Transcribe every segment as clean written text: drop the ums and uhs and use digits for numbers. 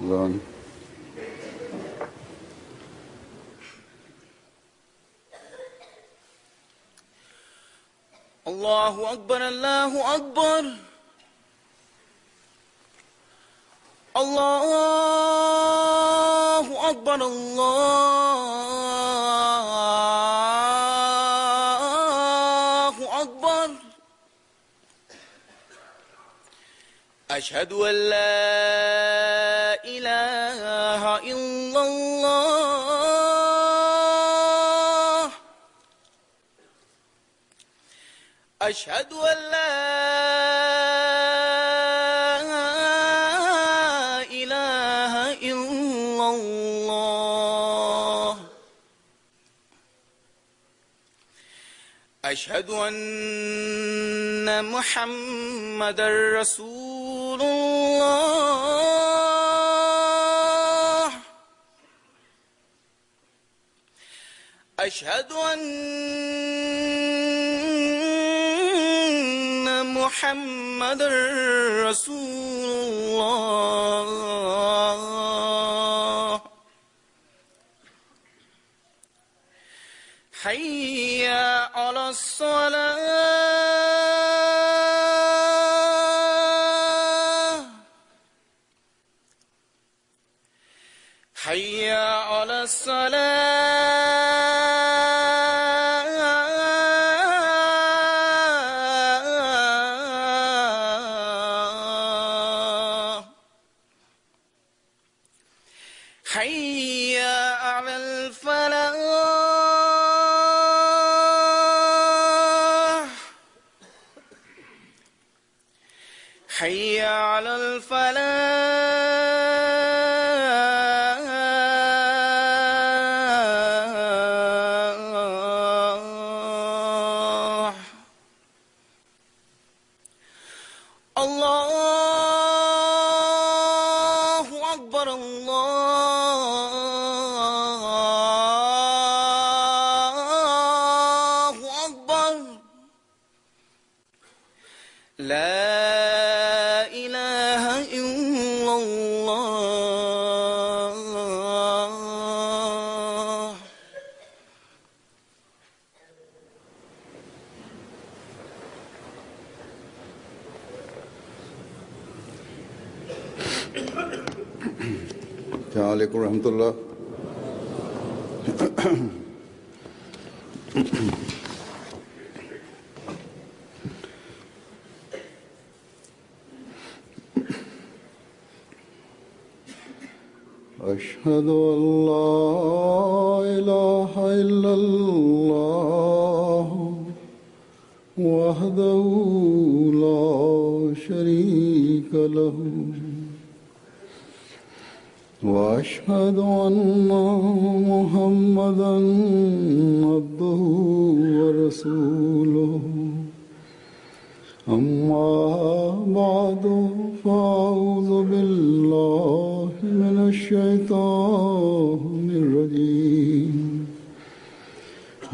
Run. الله أكبر الله أكبر الله أكبر الله أكبر أشهد أن لا إله إلا الله أشهد أن لا إله إلا الله أشهد أن محمدًا رسول الله أشهد أن محمدًا رسول الله حي على الصلاة حي على الصلاة حي على الفلاح حي على الفلاح الله أكبر الله أكبر لا إله إلا الله السلام عليكم ورحمة الله. أشهد أن لا إله إلا الله وحده لا شريك له وأشهد أن محمدًا عبده ورسوله أما بعد فأعوذ بالله من الشيطان الرجيم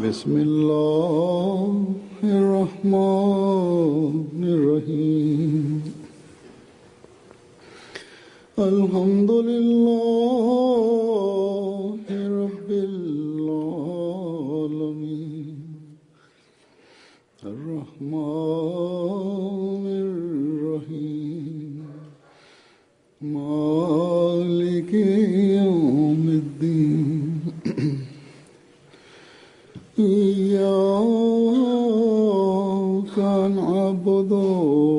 بسم الله الرحمن الرحيم الحمد لله رب العالمين الرحمن الرحيم مالك يوم الدين إياك نعبد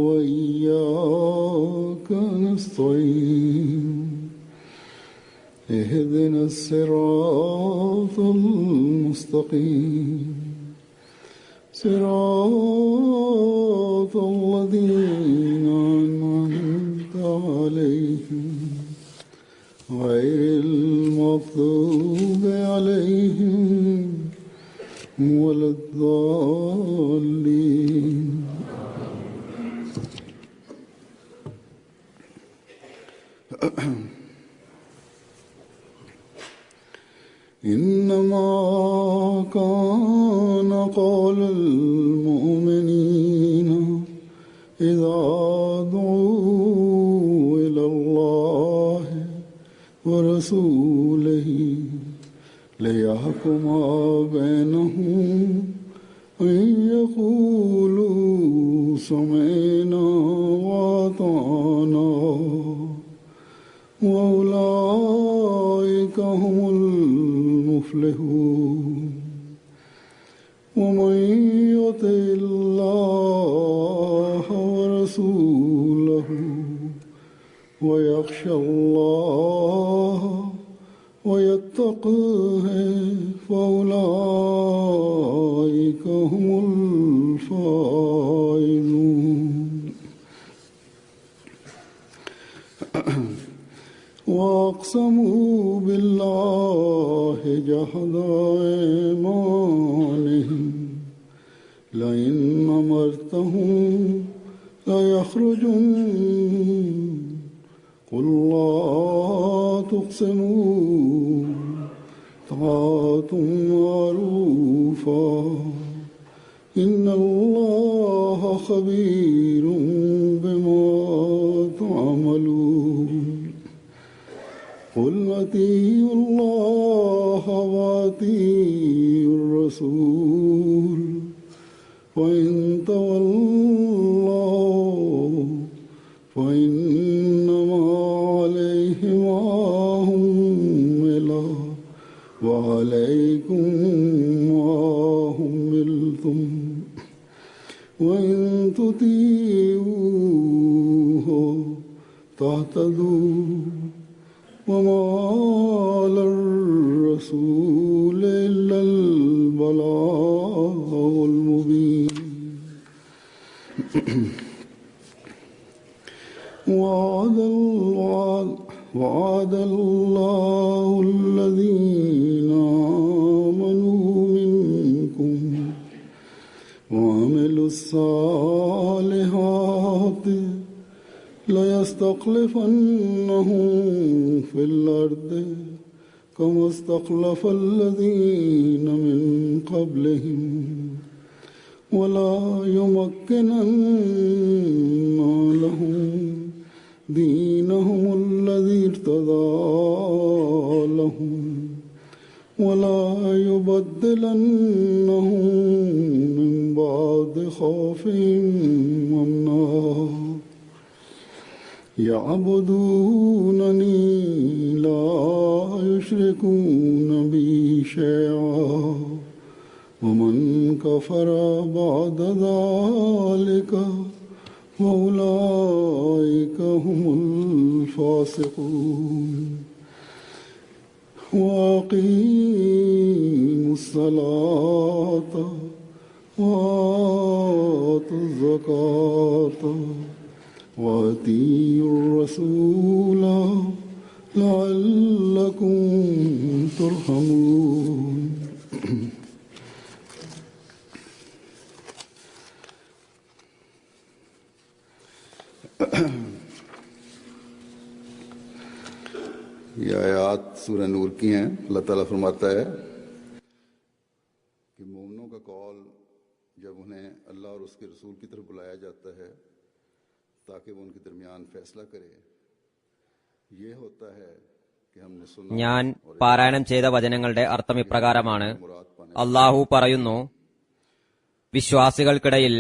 وإياك نستعين اهدنا الصراط المستقيم صراط الذين أنعمت عليهم غير المغضوب عليهم ولا الضالين. إنما كان قول المؤمنين إذا دعوا إلى الله ورسوله ليحكم بينهم أن يقولوا سمعنا وأطعنا وأولئك هم المفلحون ومن يطع الله ورسوله ويخشى الله ويتقه فأولئك هم الفائزون وأقسموا بالله جهد أيمانهم لئن أمرتهم ليخرجن قل لا تقسموا طاعة معروفة إن الله خبير بما تعملون قل أطيعوا الله وأطيعوا الرسول وإن تولوا فإنما عليه ما حمل وعليكم ما حملتم وإن تطيعوه تهتدوا وما على الرسول إلا البلاغ المبين وعد الله الذين آمنوا منكم وعملوا الصالحات ليستخلفنهم في الأرض كما استخلف الذين من قبلهم ولا يمكنن لهم دينهم الذي ارتضى لهم ولا يبدلنهم من بعد خوفهم أمنا يعبدونني لا يشركون بي شيئا ومن كفر بعد ذلك فأولئك هم الفاسقون وأقيموا الصلاة وآتوا الزكاة وأطيعوا الرسول لعلكم ترحمون ये आयात सूरह नूर की हैं। अल्लाह ताला फरमाता है कि मोमिनों का कौल जब उन्हें अल्लाह और उसके रसूल की तरफ बुलाया जाता है ताकि वो उनके दरमियान फैसला करे, ये होता है कि हमने सुना। ഞാൻ പാരായണം ചെയ്ത വചനങ്ങളുടെ അർത്ഥം ഇപ്രകാരമാണ്. അല്ലാഹു പറയുന്നു, വിശ്വാസികൾക്കിടയിൽ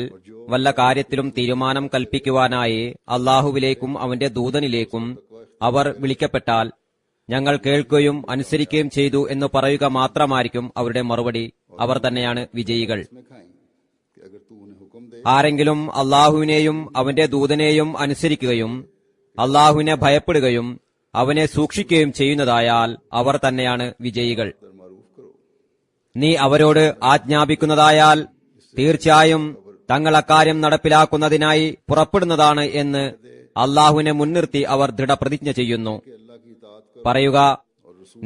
വല്ല കാര്യത്തിലും തീരുമാനം കൽപ്പിക്കുവാനായി അല്ലാഹുവിലേക്കും അവന്റെ ദൂതനിലേക്കും അവർ വിളിക്കപ്പെട്ടാൽ ഞങ്ങൾ കേൾക്കുകയും അനുസരിക്കുകയും ചെയ്തു എന്ന് പറയുക മാത്രമായിരിക്കും അവരുടെ മറുപടി. അവർ തന്നെയാണ് വിജയികൾ. ആരെങ്കിലും അല്ലാഹുവിനെയും അവന്റെ ദൂതനെയും അനുസരിക്കുകയും അല്ലാഹുവിനെ ഭയപ്പെടുകയും അവനെ സൂക്ഷിക്കുകയും ചെയ്യുന്നതായാൽ അവർ തന്നെയാണ് വിജയികൾ. നീ അവരോട് ആജ്ഞാപിക്കുന്നതായാൽ തീർച്ചയായും തങ്ങൾ അക്കാര്യം നടപ്പിലാക്കുന്നതിനായി പുറപ്പെടുന്നതാണ് എന്ന് അല്ലാഹുവിനെ മുൻനിർത്തി അവർ ദൃഢപ്രതിജ്ഞ ചെയ്യുന്നു. പറയുക,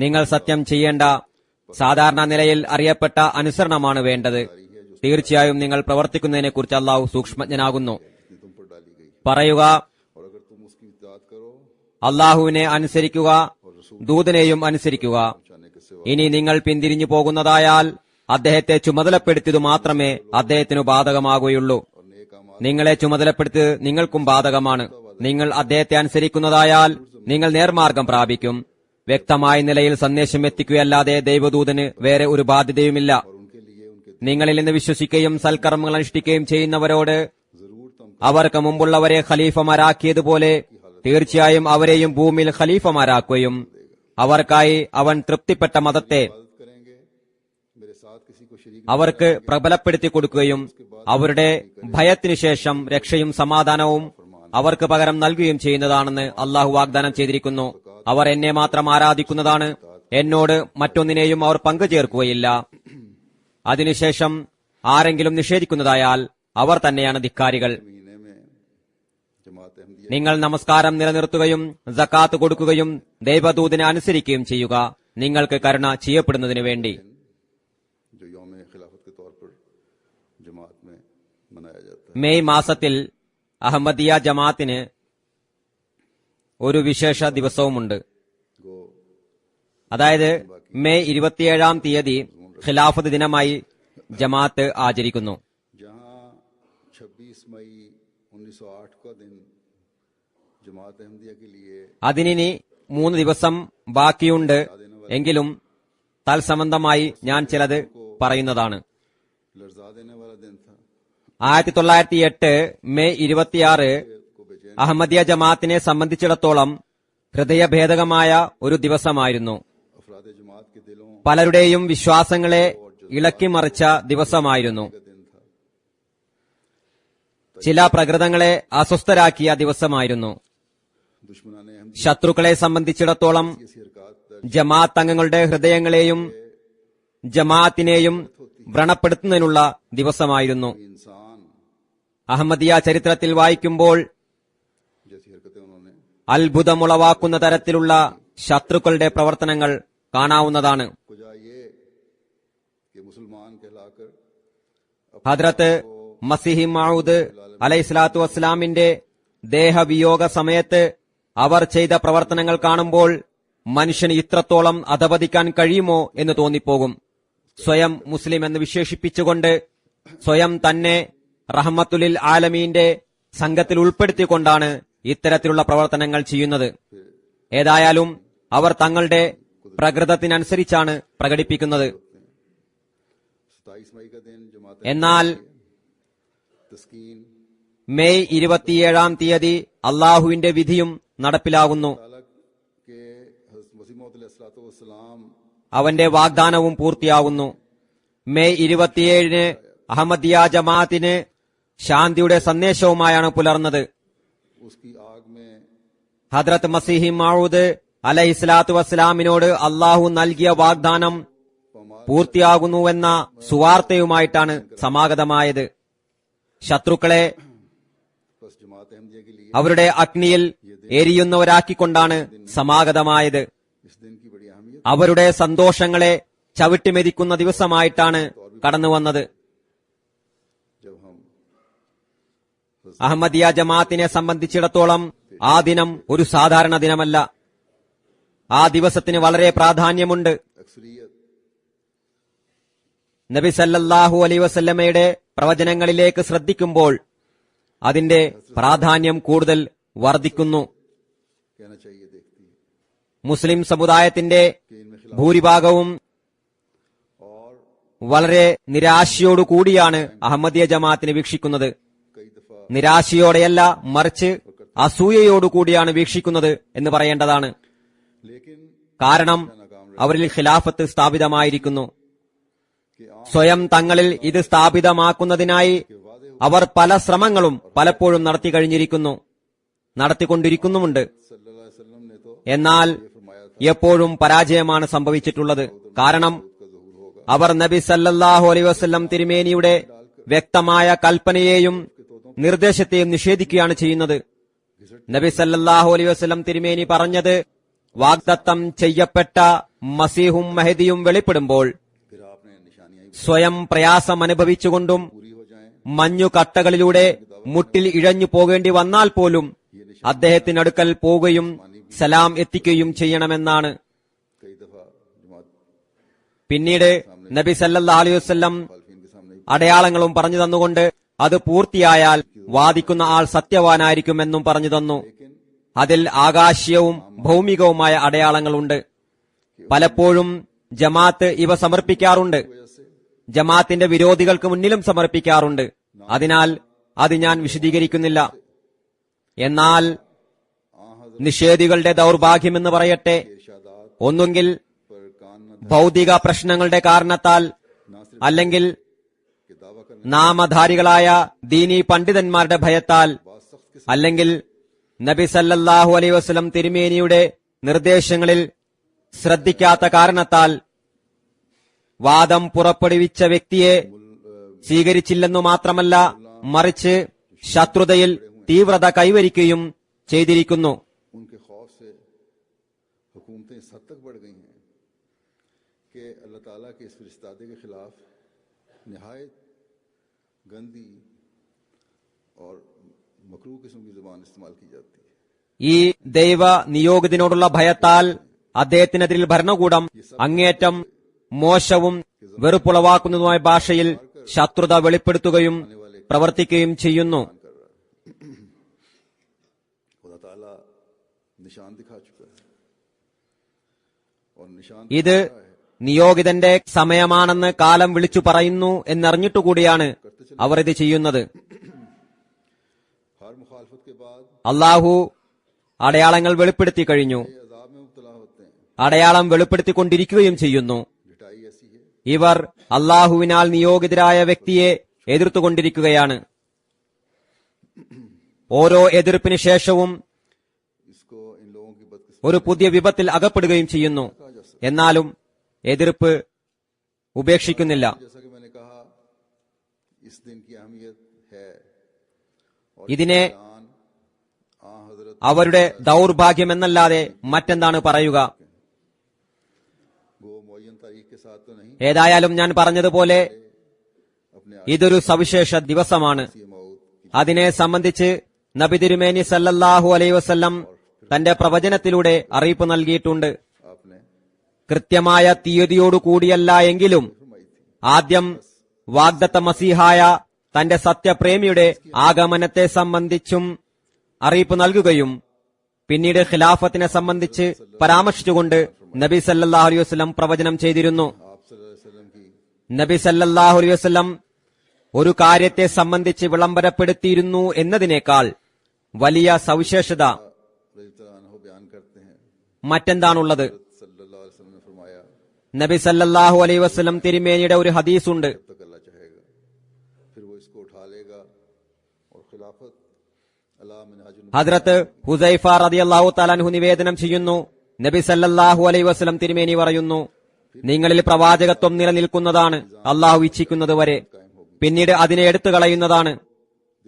നിങ്ങൾ സത്യം ചെയ്യേണ്ട സാധാരണ നിലയിൽ അറിയപ്പെട്ട അനുസരണമാണ് വേണ്ടത്. തീർച്ചയായും നിങ്ങൾ പ്രവർത്തിക്കുന്നതിനെക്കുറിച്ച് അല്ലാഹു സൂക്ഷ്മജ്ഞനാകുന്നു. പറയുക, അല്ലാഹുവിനെ അനുസരിക്കുക, ദൂതനെയും അനുസരിക്കുക. ഇനി നിങ്ങൾ പിന്തിരിഞ്ഞു പോകുന്നതായാൽ അദ്ദേഹത്തെ ചുമതലപ്പെടുത്തിയതു മാത്രമേ അദ്ദേഹത്തിനു ബാധകമാകുകയുള്ളൂ. നിങ്ങളെ ചുമതലപ്പെടുത്തിയത് നിങ്ങൾക്കും ബാധകമാണ്. നിങ്ങൾ അദ്ദേഹത്തെ അനുസരിക്കുന്നതായാൽ നിങ്ങൾ നേർമാർഗം പ്രാപിക്കും. വ്യക്തമായ നിലയിൽ സന്ദേശം എത്തിക്കുകയല്ലാതെ ദൈവദൂതന് വേറെ ഒരു ബാധ്യതയുമില്ല. നിങ്ങളിൽ നിന്ന് വിശ്വസിക്കുകയും സൽക്കർമ്മങ്ങൾ അനുഷ്ഠിക്കുകയും ചെയ്യുന്നവരോട് അവർക്ക് മുമ്പുള്ളവരെ ഖലീഫമാരാക്കിയതുപോലെ തീർച്ചയായും അവരെയും ഭൂമിയിൽ ഖലീഫമാരാക്കുകയും അവർക്കായി അവൻ തൃപ്തിപ്പെട്ട മതത്തെ അവർക്ക് പ്രബലപ്പെടുത്തി കൊടുക്കുകയും അവരുടെ ഭയത്തിനു ശേഷം രക്ഷയും സമാധാനവും അവർക്ക് പകരം നൽകുകയും ചെയ്യുന്നതാണെന്ന് അള്ളാഹു വാഗ്ദാനം ചെയ്തിരിക്കുന്നു. അവർ എന്നെ മാത്രം ആരാധിക്കുന്നതാണ്, എന്നോട് മറ്റൊന്നിനെയും അവർ പങ്കുചേർക്കുകയില്ല. അതിനുശേഷം ആരെങ്കിലും നിഷേധിക്കുന്നതായാൽ അവർ തന്നെയാണ് ധിക്കാരികൾ. നിങ്ങൾ നമസ്കാരം നിലനിർത്തുകയും സക്കാത്ത് കൊടുക്കുകയും ദൈവദൂതനെ അനുസരിക്കുകയും ചെയ്യുക, നിങ്ങൾക്ക് കരുണ ചെയ്യപ്പെടുന്നതിനു വേണ്ടി. മെയ് മാസത്തിൽ അഹമ്മദിയ ജമാഅത്തിന് ഒരു വിശേഷ ദിവസവുമുണ്ട്. അതായത് മെയ് 27-ാം തീയതി ഖിലാഫത്ത് ദിനമായി ജമാഅത്ത് ആചരിക്കുന്നു. അതിനി 3 ദിവസം ബാക്കിയുണ്ട്. എങ്കിലും തൽസംബന്ധമായി ഞാൻ ചിലത് പറയുന്നതാണ്. 1908 മെയ് 26 അഹമ്മദിയ ജമാഅത്തിനെ സംബന്ധിച്ചിടത്തോളം ഹൃദയഭേദകമായ ഒരു ദിവസമായിരുന്നു. പലരുടെയും വിശ്വാസങ്ങളെ ഇളക്കിമറിച്ച ദിവസമായിരുന്നു. ചില പ്രകൃതങ്ങളെ അസ്വസ്ഥരാക്കിയ ദിവസമായിരുന്നു. ശത്രുക്കളെ സംബന്ധിച്ചിടത്തോളം ജമാഅത്ത് അംഗങ്ങളുടെ ഹൃദയങ്ങളെയും ജമാഅത്തിനെയും വ്രണപ്പെടുത്തുന്നതിനുള്ള ദിവസമായിരുന്നു. അഹമ്മദിയ ചരിത്രത്തിൽ വായിക്കുമ്പോൾ അത്ഭുതമുളവാക്കുന്ന തരത്തിലുള്ള ശത്രുക്കളുടെ പ്രവർത്തനങ്ങൾ കാണാവുന്നതാണ്. ഹദ്രത്ത് മസീഹ് മൗഊദ് അലൈഹിസ്സലാത്തു വസ്സലാമിന്റെ ദേഹവിയോഗ സമയത്ത് അവർ ചെയ്ത പ്രവർത്തനങ്ങൾ കാണുമ്പോൾ മനുഷ്യന് ഇത്രത്തോളം അധപതിക്കാൻ കഴിയുമോ എന്ന് തോന്നിപ്പോകും. സ്വയം മുസ്ലിം എന്ന് വിശേഷിപ്പിച്ചുകൊണ്ട് സ്വയം തന്നെ റഹ്മത്തുലിൽ ആലമീന്റെ സംഘത്തിൽ ഉൾപ്പെടുത്തിക്കൊണ്ടാണ് ഇത്തരത്തിലുള്ള പ്രവർത്തനങ്ങൾ ചെയ്യുന്നത്. ഏതായാലും അവർ തങ്ങളുടെ പ്രകൃതത്തിനനുസരിച്ചാണ് പ്രകടിപ്പിക്കുന്നത്. എന്നാൽ മെയ് 27-ാം തീയതി അള്ളാഹുവിന്റെ വിധിയും നടപ്പിലാകുന്നു. അവന്റെ വാഗ്ദാനവും പൂർത്തിയാകുന്നു. മെയ് 27-ന് അഹമ്മദിയ ജമാഅത്തിന് ശാന്തിയുടെ സന്ദേശവുമായാണ് പുലർന്നത്. ഹദ്രത്ത് മസീഹ് മൗഊദ് അലൈഹിസ്സലാത്തു വസ്സലാമിനോട് അള്ളാഹു നൽകിയ വാഗ്ദാനം പൂർത്തിയാകുന്നുവെന്ന സുവാർത്തയുമായിട്ടാണ് സമാഗതമായത്. ശത്രുക്കളെ അവരുടെ അഗ്നിയിൽ എരിയുന്നവരാക്കിക്കൊണ്ടാണ് സമാഗതമായത്. അവരുടെ സന്തോഷങ്ങളെ ചവിട്ടിമെതിക്കുന്ന ദിവസമായിട്ടാണ് കടന്നുവന്നത്. അഹമ്മദിയ ജമാഅത്തിനെ സംബന്ധിച്ചിടത്തോളം ആ ദിനം ഒരു സാധാരണ ദിനമല്ല. ആ ദിവസത്തിന് വളരെ പ്രാധാന്യമുണ്ട്. നബി സല്ലല്ലാഹു അലൈഹി വസല്ലമയുടെ പ്രവചനങ്ങളിലേക്ക് ശ്രദ്ധിക്കുമ്പോൾ അതിന്റെ പ്രാധാന്യം കൂടുതൽ വർദ്ധിക്കുന്നു. മുസ്ലിം സമുദായത്തിന്റെ ഭൂരിഭാഗവും വളരെ നിരാശയോടുകൂടിയാണ് അഹമ്മദിയ ജമാഅത്തിനെ വീക്ഷിക്കുന്നത്. നിരാശയോടെയല്ല, മറിച്ച് അസൂയയോടുകൂടിയാണ് വീക്ഷിക്കുന്നത് എന്ന് പറയേണ്ടതാണ്. കാരണം അവരിൽ ഖിലാഫത്ത് സ്ഥാപിതമായിരിക്കുന്നു. സ്വയം തങ്ങളിൽ ഇത് സ്ഥാപിതമാക്കുന്നതിനായി അവർ പല ശ്രമങ്ങളും പലപ്പോഴും നടത്തിക്കൊണ്ടിരിക്കുന്നുമുണ്ട്. എന്നാൽ എപ്പോഴും പരാജയമാണ് സംഭവിച്ചിട്ടുള്ളത്. കാരണം അവർ നബി സല്ലല്ലാഹു അലൈഹി വസല്ലം തിരുമേനിയുടെ വ്യക്തമായ കൽപ്പനയെയും നിർദ്ദേശത്തെയും നിഷേധിക്കുകയാണ് ചെയ്യുന്നത്. നബി സല്ലല്ലാഹു അലൈഹി വസല്ലം തിരുമേനി പറഞ്ഞത്, വാഗ്ദത്തം ചെയ്യപ്പെട്ട മസീഹും മഹദിയും വെളിപ്പെടുമ്പോൾ സ്വയം പ്രയാസം അനുഭവിച്ചുകൊണ്ടും മഞ്ഞുകട്ടകളിലൂടെ മുട്ടിൽ ഇഴഞ്ഞു പോകേണ്ടി വന്നാൽ പോലും അദ്ദേഹത്തിനടുക്കൽ പോവുകയും സലാം എത്തിക്കുകയും ചെയ്യണമെന്നാണ്. പിന്നീട് നബി സല്ലല്ലാഹു അലൈഹി വസല്ലം അടയാളങ്ങളും പറഞ്ഞു തന്നുകൊണ്ട് അത് പൂർത്തിയായാൽ വാദിക്കുന്ന ആൾ സത്യവാനായിരിക്കുമെന്നും പറഞ്ഞു തന്നു. അതിൽ ആകാശീയവും ഭൗമികവുമായ അടയാളങ്ങളുണ്ട്. പലപ്പോഴും ജമാഅത്ത് ഇവ സമർപ്പിക്കാറുണ്ട്. ജമാഅത്തിന്റെ വിരോധികൾക്ക് മുന്നിലും സമർപ്പിക്കാറുണ്ട്. അതിനാൽ അത് ഞാൻ വിശദീകരിക്കുന്നില്ല. എന്നാൽ നിഷേധികളുടെ ദൗർഭാഗ്യമെന്ന് പറയട്ടെ, ഒന്നുകിൽ ഭൗതിക പ്രശ്നങ്ങളുടെ കാരണത്താൽ, അല്ലെങ്കിൽ നാമധാരികളായ ദീനീ പണ്ഡിതന്മാരുടെ ഭയത്താൽ, അല്ലെങ്കിൽ നബി സല്ലല്ലാഹു അലൈഹി വസല്ലം തിരുമേനിയുടെ നിർദ്ദേശങ്ങളിൽ ശ്രദ്ധിക്കാത്ത കാരണത്താൽ വാദം പുറപ്പെടുവിച്ച വ്യക്തിയെ സ്വീകരിച്ചില്ലെന്നു മാത്രമല്ല, മറിച്ച് ശത്രുതയിൽ തീവ്രത കൈവരിക്കുകയും ചെയ്തിരിക്കുന്നു. उनके खौफ से हुकूमतें इस हद तक बढ़ गई हैं कि अल्लाह ताला के इस फरिश्तादे के खिलाफ निहायत गंदी और मकरूह किस्म की जुबान इस्तेमाल की जाती है. ഈ ദൈവ നിയോഗിതനോടുള്ള ഭയത്താൽ അദ്ദേഹത്തിനെതിരിൽ ഭരണകൂടം അങ്ങേയറ്റം മോശവും വെറുപ്പുളവാക്കുന്നതുമായ ഭാഷയിൽ ശത്രുത വെളിപ്പെടുത്തുകയും പ്രവർത്തിക്കുകയും ചെയ്യുന്നു. खुदा ताला निशान दिखा चुका है और निशान ഇത് നിയോഗിതന്റെ സമയമാണെന്ന് കാലം വിളിച്ചു പറയുന്നു എന്നറിഞ്ഞിട്ടുകൂടിയാണ് അവർ ഇത് ചെയ്യുന്നത്. हर मुखालफत के बाद അള്ളാഹു അടയാളങ്ങൾ വെളിപ്പെടുത്തി കഴിഞ്ഞു. ये अजाब में मुब्तला होते हैं. അടയാളം വെളിപ്പെടുത്തിക്കൊണ്ടിരിക്കുകയും ചെയ്യുന്നു. ढिठाई ऐसी है ഇവർ അള്ളാഹുവിനാൽ നിയോഗിതരായ വ്യക്തിയെ എതിർത്തുകൊണ്ടിരിക്കുകയാണ്. ഓരോ എതിർപ്പിന് ശേഷവും इसको इन लोगों की बदकिस्मती ഒരു പുതിയ വിപത്തിൽ അകപ്പെടുകയും ചെയ്യുന്നു. എന്നാലും എതിർപ്പ് ഉപേക്ഷിക്കുന്നില്ല. जैसा कि मैंने कहा इस दिन की अहमियत है और ഇതിനെ जान आ हजरत അവരുടെ ദൗർഭാഗ്യമെന്നല്ലാതെ മറ്റെന്താണ് പറയുക? गो मुअय्यन तारीख के साथ तो नहीं ഏതായാലും ഞാൻ പറഞ്ഞതുപോലെ अपने ഇതൊരു സവിശേഷ ദിവസമാണ്. आसी मौत की അതിനെ സംബന്ധിച്ച് നബി തിരുമേനി സല്ലല്ലാഹു അലൈഹി വസല്ലം തന്റെ പ്രവചനത്തിലൂടെ അറിയിപ്പ് നൽകിയിട്ടുണ്ട്. आपने കൃത്യമായ തീയതിയോടുകൂടിയല്ല എങ്കിലും ആദ്യം വാഗ്ദത്ത മസീഹായ തന്റെ സത്യപ്രേമിയുടെ ആഗമനത്തെ സംബന്ധിച്ചും അറിയിപ്പ് നൽകുകയും പിന്നീട് ഖിലാഫത്തിനെ സംബന്ധിച്ച് പരാമർശിച്ചുകൊണ്ട് നബി സല്ലല്ലാഹു അലൈഹി വസല്ലം പ്രവചനം ചെയ്തിരുന്നു. आप सल्लल्लाहु अलैहि वसल्लम की നബി സല്ലല്ലാഹു അലൈഹി വസല്ലം ഒരു കാര്യത്തെ സംബന്ധിച്ച് വിളംബരപ്പെടുത്തിയിരുന്നു എന്നതിനേക്കാൾ വലിയ സവിശേഷത रज़ियल्लाहु अन्हु बयान करते हैं. മറ്റെന്താണുള്ളത്? सल्लल्लाहु अलैहि वसल्लम ने फरमाया നബി സല്ലല്ലാഹു അലൈഹി വസല്ലം തിരുമേനിയുടെ ഒരു ഹദീസുണ്ട്. जब तक अल्लाह चाहेगा फिर वो इसको उठा लेगा और खिलाफत अला मिनहाजुन ഹദ്രത്ത് ഹുസൈഫ റളിയല്ലാഹു തആല അൻഹു നിവേദനം ചെയ്യുന്നു. നബി സല്ലല്ലാഹു അലൈഹി വസല്ലം തിരുമേനി പറയുന്നു, നിങ്ങളിൽ പ്രവാചകത്വം നിലനിൽക്കുന്നതാണ് അള്ളാഹു ഇച്ഛിക്കുന്നത് വരെ. പിന്നീട് അതിനെ എടുത്തു കളയുന്നതാണ്.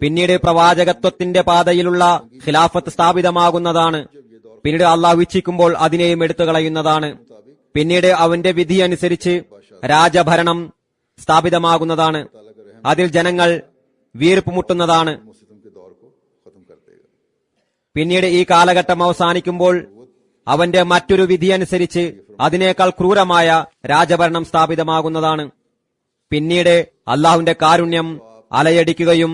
പിന്നീട് പ്രവാചകത്വത്തിന്റെ പാതയിലുള്ള ഖിലാഫത്ത് സ്ഥാപിതമാകുന്നതാണ്. പിന്നീട് അള്ളാഹു ഇച്ഛിക്കുമ്പോൾ അതിനെയും എടുത്തു കളയുന്നതാണ്. പിന്നീട് അവന്റെ വിധി അനുസരിച്ച് രാജഭരണം സ്ഥാപിതമാകുന്നതാണ്. അതിൽ ജനങ്ങൾ വീർപ്പുമുട്ടുന്നതാണ്. सितम के दौर को खत्म कर देगा. പിന്നീട് ഈ കാലഘട്ടം അവസാനിക്കുമ്പോൾ അവന്റെ മറ്റൊരു വിധി അനുസരിച്ച് അതിനേക്കാൾ ക്രൂരമായ രാജഭരണം സ്ഥാപിതമാകുന്നതാണ്. പിന്നീട് അള്ളാഹുവിന്റെ കാരുണ്യം അലയടിക്കുകയും